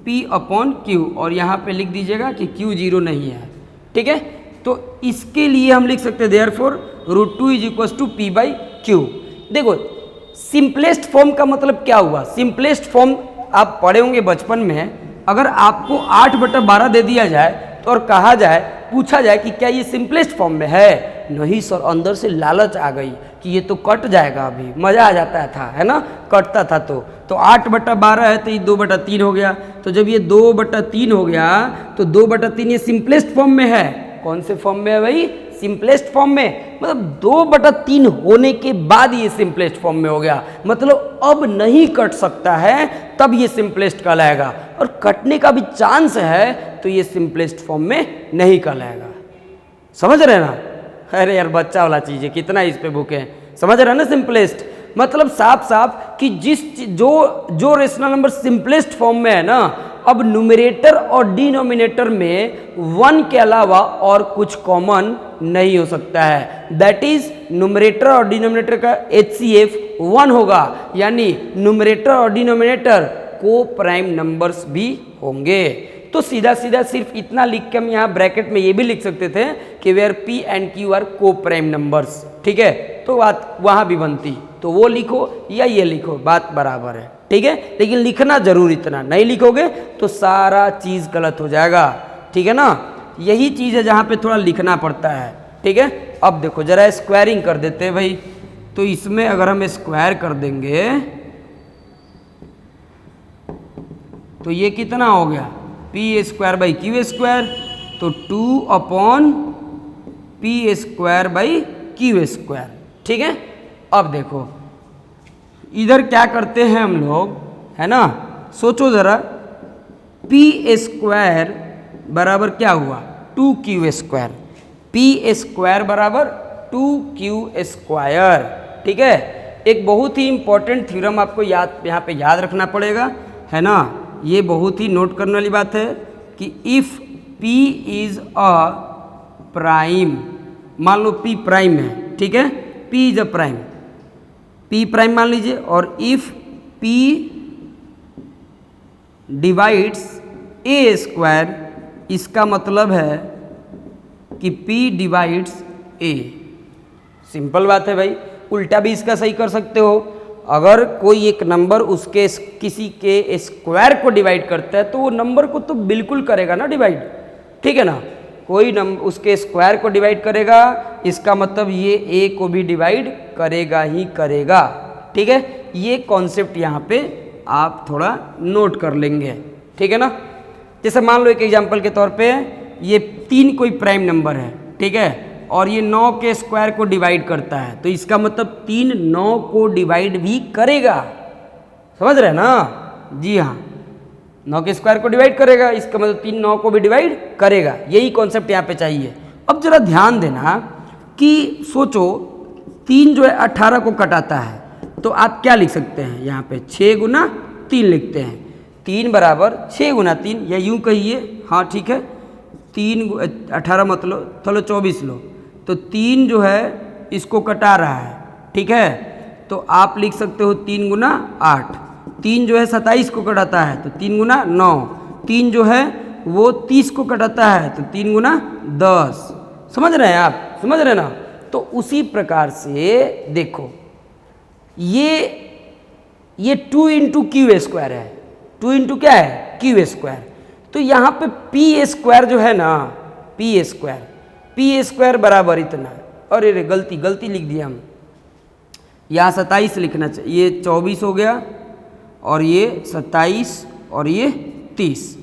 p/q, और यहाँ पे लिख दीजिएगा कि q 0 नहीं है। ठीक है, तो इसके लिए हम लिख सकते हैं therefore √2 is equal to p/q। देखो सिंपलेस्ट फॉर्म का मतलब क्या हुआ, सिंपलेस्ट फॉर्म आप पढ़े होंगे बचपन में। अगर आपको 8/12 दे दिया जाए तो और कहा जाए, पूछा जाए कि क्या ये सिंपलेस्ट फॉर्म में है, नहीं सर, अंदर से लालच आ गई कि ये तो कट जाएगा, अभी मज़ा आ जाता था, है ना, कटता था। तो 8/12 है तो ये 2/3 हो गया। तो जब ये 2/3 हो गया तो 2/3 ये सिंपलेस्ट फॉर्म में है। कौन से फॉर्म में है भाई, सिंपलेस्ट फॉर्म में। मतलब 2/3 होने के बाद ये सिंपलेस्ट फॉर्म में हो गया, मतलब अब नहीं कट सकता है, तब ये सिंपलेस्ट कहलाएगा। और कटने का भी चांस है तो ये सिंपलेस्ट फॉर्म में नहीं कहलाएगा। समझ रहे ना, अरे यार बच्चा वाला चीज़ है, कितना इस पे भूखे हैं। समझ रहे हैं ना, सिंपलेस्ट मतलब साफ साफ कि जो रेशनल नंबर सिंपलेस्ट फॉर्म में है ना, अब न्यूमरेटर और डिनोमिनेटर में 1 के अलावा और कुछ कॉमन नहीं हो सकता है। दैट इज न्यूमरेटर और डिनोमिनेटर का HCF 1 होगा, यानी न्यूमरेटर और डिनोमिनेटर को प्राइम नंबर्स भी होंगे। तो सीधा सीधा सिर्फ इतना लिख के हम यहाँ ब्रैकेट में ये भी लिख सकते थे कि where P and Q are coprime numbers. ठीक है, तो बात वहाँ भी बनती, तो वो लिखो या ये लिखो, बात बराबर है। ठीक है, लेकिन लिखना जरूर इतना, नहीं लिखोगे तो सारा चीज़ गलत हो जाएगा। ठीक है ना, यही चीज़ है जहाँ पे थोड़ा लिखना पड़ता है। ठीक है, अब देखो जरा स्क्वायरिंग कर देते हैं भाई। तो इसमें अगर हम स्क्वायर कर देंगे तो ये कितना हो गया, p²/q², तो 2/p²/q²। ठीक है, अब देखो इधर क्या करते हैं हम लोग, है ना, सोचो ज़रा, p² बराबर क्या हुआ, 2q², p² बराबर 2q²। ठीक है, एक बहुत ही इंपॉर्टेंट थ्योरम आपको यहाँ पे याद रखना पड़ेगा, है ना। ये बहुत ही नोट करने वाली बात है कि if p is a prime, मान लो p प्राइम है, ठीक है, p is a prime, p prime मान लीजिए, और इफ p डिवाइड्स a², इसका मतलब है कि p डिवाइड्स a। सिंपल बात है भाई, उल्टा भी इसका सही कर सकते हो। अगर कोई एक नंबर उसके किसी के स्क्वायर को डिवाइड करता है तो वो नंबर को तो बिल्कुल करेगा ना डिवाइड। ठीक है ना, कोई नंबर उसके स्क्वायर को डिवाइड करेगा, इसका मतलब ये a को भी डिवाइड करेगा ही करेगा। ठीक है, ये कॉन्सेप्ट यहाँ पे आप थोड़ा नोट कर लेंगे। ठीक है ना, जैसे मान लो एक एग्जांपल के तौर पे ये 3 कोई प्राइम नंबर है, ठीक है, और ये 9 के स्क्वायर को डिवाइड करता है, तो इसका मतलब 3 9 को डिवाइड भी करेगा। समझ रहे हैं ना, जी हाँ, 9 के स्क्वायर को डिवाइड करेगा, इसका मतलब 3 9 को भी डिवाइड करेगा। यही कॉन्सेप्ट यहाँ पे चाहिए। अब जरा ध्यान देना कि सोचो 3 जो है 18 को कटाता है, तो आप क्या लिख सकते हैं यहाँ पे 6 गुना 3 लिखते हैं। 3 बराबर 6 गुना 3, या यूँ कहिए, हाँ ठीक है, 18 मतलब चलो 24 लो, तो 3 जो है इसको कटा रहा है, ठीक है, तो आप लिख सकते हो 3 गुना 8। 3 जो है 27 को कटाता है, तो 3 गुना 9। 3 जो है वो 30 को कटाता है, तो 3 गुना 10। समझ रहे हैं आप, समझ रहे हैं ना। तो उसी प्रकार से देखो ये 2 इंटू क्यू स्क्वायर है, 2 इंटू क्या है क्यू स्क्वायर। तो यहाँ पे पी स्क्वायर जो है ना, पी स्क्वायर बराबर इतना, अरे रे गलती लिख दिया हम, यहाँ 27 लिखना चाहिए, ये 24 हो गया और ये 27 और ये 30।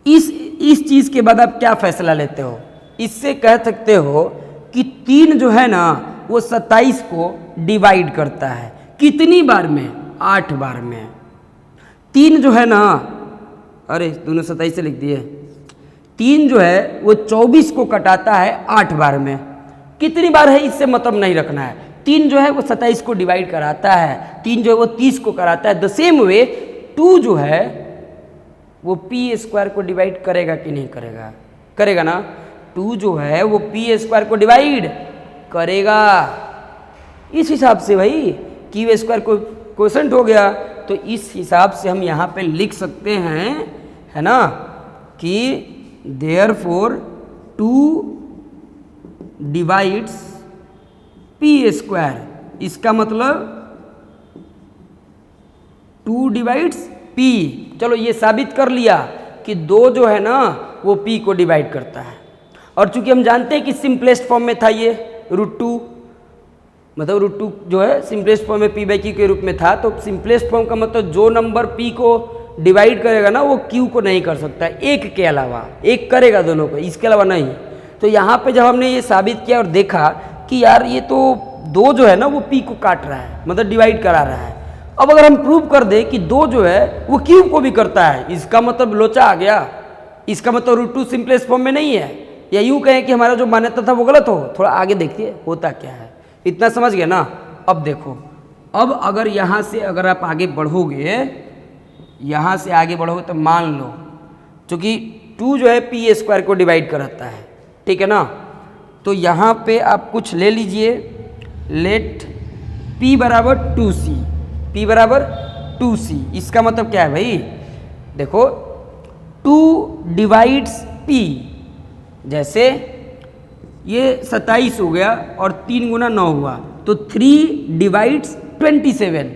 इस चीज़ के बाद आप क्या फैसला लेते हो, इससे कह सकते हो कि 3 जो है ना वो 27 को डिवाइड करता है, कितनी बार में, 8 बार में। 3 जो है ना, अरे दोनों 27 से लिख दिए, 3 जो है वो 24 को कटाता है 8 बार में। कितनी बार है इससे मतलब नहीं रखना है। 3 जो है वो 27 को डिवाइड कराता है, 3 जो है वो 30 को कराता है। द सेम वे 2 जो है वो पी स्क्वायर को डिवाइड करेगा कि नहीं करेगा, करेगा ना। 2 जो है वो पी स्क्वायर को डिवाइड करेगा। इस हिसाब से भाई क्यू स्क्वायर को क्वोशंट हो गया, तो इस हिसाब से हम यहाँ पे लिख सकते हैं, है ना, कि देयरफॉर 2 डिवाइड्स पी स्क्वायर। इसका मतलब 2 डिवाइड्स पी। चलो ये साबित कर लिया कि 2 जो है ना वो पी को डिवाइड करता है। और चूंकि हम जानते हैं कि सिंपलेस्ट फॉर्म में था ये √2, मतलब √2 जो है सिंपलेस्ट फॉर्म में p/q के रूप में था, तो सिंपलेस्ट फॉर्म का मतलब जो नंबर p को डिवाइड करेगा ना वो q को नहीं कर सकता, एक के अलावा, एक करेगा दोनों को, इसके अलावा नहीं। तो यहाँ पे जब हमने ये साबित किया और देखा कि यार ये तो 2 जो है ना वो p को काट रहा है, मतलब डिवाइड करा रहा है। अब अगर हम प्रूव कर दें कि 2 जो है वो q को भी करता है, इसका मतलब लोचा आ गया, इसका मतलब √2 सिंपलेस्ट फॉर्म में नहीं है। या यूँ कहें कि हमारा जो मान्यता था वो गलत हो। थोड़ा आगे देखिए होता क्या है, इतना समझ गए ना। अब देखो, अब अगर यहाँ से अगर आप आगे बढ़ोगे, यहाँ से आगे बढ़ोगे तो मान लो चूँकि 2 जो है पी स्क्वायर को डिवाइड कराता है, ठीक है ना, तो यहाँ पे आप कुछ ले लीजिए, लेट p बराबर 2c, p बराबर 2c। इसका मतलब क्या है भाई, देखो 2 डिवाइड्स p, जैसे ये 27 हो गया और 3 गुना 9 हुआ, तो 3 डिवाइड्स 27।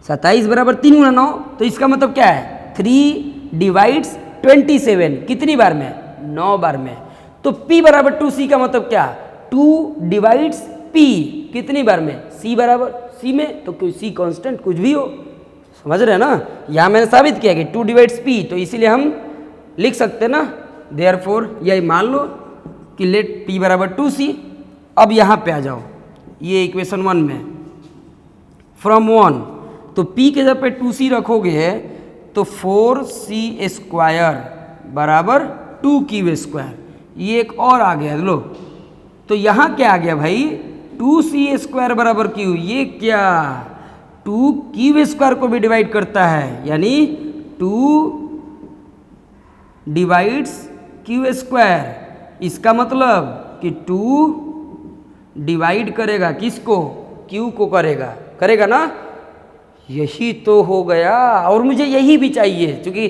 27 बराबर 3 गुना 9, तो इसका मतलब क्या है 3 डिवाइड्स 27, कितनी बार में, 9 बार में। तो p बराबर 2c का मतलब क्या, 2 डिवाइड्स p, कितनी बार में, c बराबर c में, तो कोई c कांस्टेंट कुछ भी हो, समझ रहे हैं ना। यहाँ मैंने साबित किया कि 2 डिवाइड्स p, तो इसीलिए हम लिख सकते हैं ना, देयरफॉर यही मान लो कि लेट p बराबर 2c। अब यहाँ पे आ जाओ, ये इक्वेशन 1 में फ्रॉम 1, तो p के जगह पे 2c रखोगे तो 4c स्क्वायर बराबर 2q स्क्वायर, ये एक और आ गया लो। तो यहाँ क्या आ गया भाई, 2c स्क्वायर बराबर q, ये क्या 2q स्क्वायर को भी डिवाइड करता है, यानी 2 डिवाइड्स q स्क्वायर। इसका मतलब कि 2 डिवाइड करेगा किसको, q को करेगा, करेगा ना। यही तो हो गया, और मुझे यही भी चाहिए, क्योंकि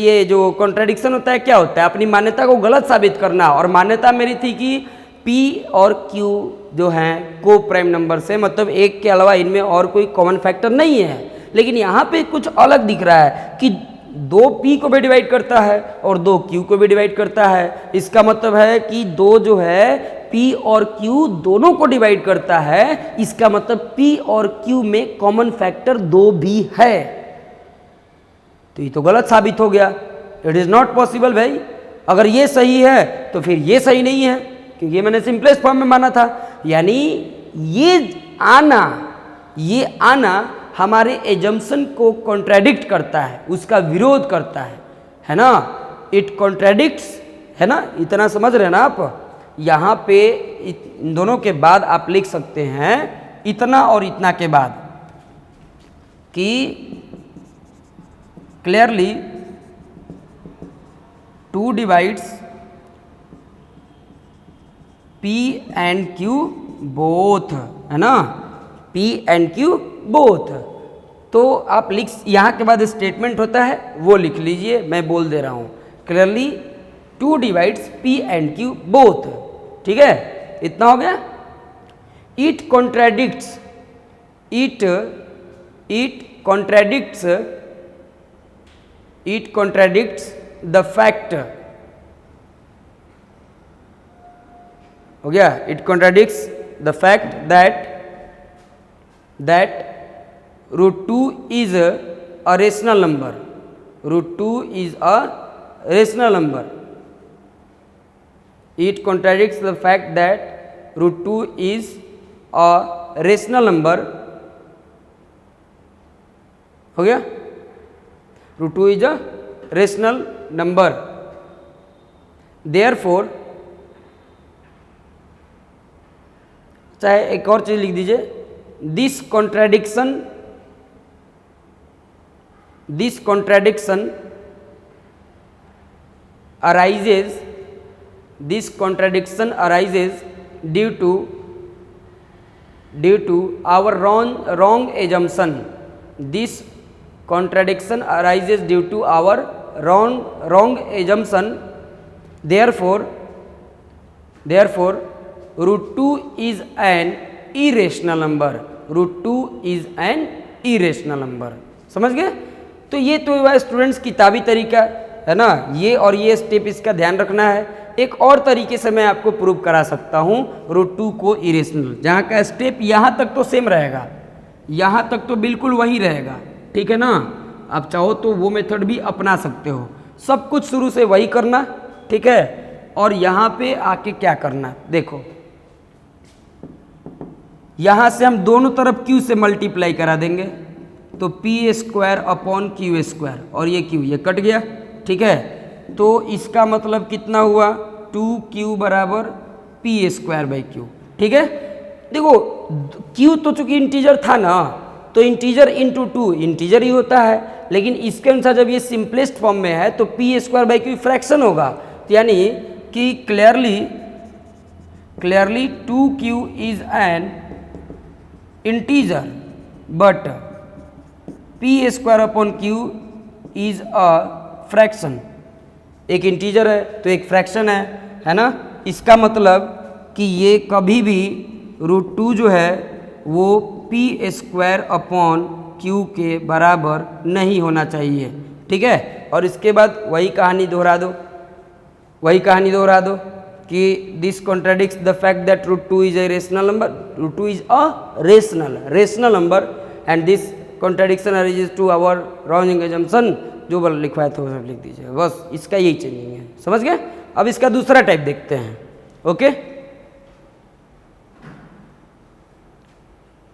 ये जो कॉन्ट्रडिक्शन होता है क्या होता है, अपनी मान्यता को गलत साबित करना। और मान्यता मेरी थी कि p और q जो हैं को प्राइम नंबर से, मतलब एक के अलावा इनमें और कोई कॉमन फैक्टर नहीं है। लेकिन यहाँ पे कुछ अलग दिख रहा है कि 2 p को भी डिवाइड करता है और 2 q को भी डिवाइड करता है। इसका मतलब है कि 2 जो है p और q दोनों को डिवाइड करता है। इसका मतलब p और q में कॉमन फैक्टर 2 भी है। तो ये तो गलत साबित हो गया, इट इज़ नॉट पॉसिबल भाई। अगर ये सही है तो फिर ये सही नहीं है, क्योंकि ये मैंने सिंपलेस्ट फॉर्म में माना था। यानी ये आना हमारे एजम्पशन को कॉन्ट्रैडिक्ट करता है, उसका विरोध करता है ना, इट कॉन्ट्रैडिक्ट्स, है ना, इतना समझ रहे हैं ना आप। यहाँ पे इन दोनों के बाद आप लिख सकते हैं इतना और इतना के बाद कि clearly 2 divides P and Q both, है ना, P and Q बोथ। तो आप लिख, यहाँ के बाद स्टेटमेंट होता है वो लिख लीजिए, मैं बोल दे रहा हूँ clearly 2 divides P and Q both. ठीक है, इतना हो गया। It contradicts, it contradicts the fact, हो गया, it contradicts the fact that √2 is a rational number, √2 is a rational number. It contradicts the fact that √2 is a rational number, हो गया, √2 is a rational number. Therefore, चाहे एक और चीज लिख दीजिए, this contradiction arises due to our wrong assumption. This contradiction arises due to our wrong assumption. Therefore √2 is an irrational number, √2 is an irrational number। समझ गए? तो ये तो हुआ स्टूडेंट्स किताबी तरीका, है ना, ये और ये स्टेप इसका ध्यान रखना है। एक और तरीके से मैं आपको प्रूव करा सकता हूँ √2 को इरेशनल, जहाँ का स्टेप यहाँ तक तो सेम रहेगा, यहाँ तक तो बिल्कुल वही रहेगा, ठीक है ना। आप चाहो तो वो मेथड भी अपना सकते हो, सब कुछ शुरू से वही करना, ठीक है। और यहाँ पे आके क्या करना, देखो यहाँ से हम दोनों तरफ q से मल्टीप्लाई करा देंगे, तो p² अपॉन q², और ये q ये कट गया, ठीक है। तो इसका मतलब कितना हुआ, 2q बराबर p²/q, ठीक है। देखो q तो चूंकि इंटीजर था ना, तो इंटीजर इंटू 2 इंटीजर ही होता है, लेकिन इसके अनुसार जब ये सिंपलेस्ट फॉर्म में है तो p² फ्रैक्शन होगा, तो यानी कि clearly 2q is an integer but p² upon q is a fraction. एक इंटीजर है तो एक फ्रैक्शन है ना। इसका मतलब कि ये कभी भी √2 जो है वो p² अपॉन q के बराबर नहीं होना चाहिए, ठीक है। और इसके बाद वही कहानी दोहरा दो कि this contradicts the fact that √2 is a rational number, √2 is a rational number and this contradiction arises to our wrong assumption। जो बल लिखवाया था वो सब लिख दीजिए, बस इसका यही चेंजिंग है, समझ गए। अब इसका दूसरा टाइप देखते हैं, ओके।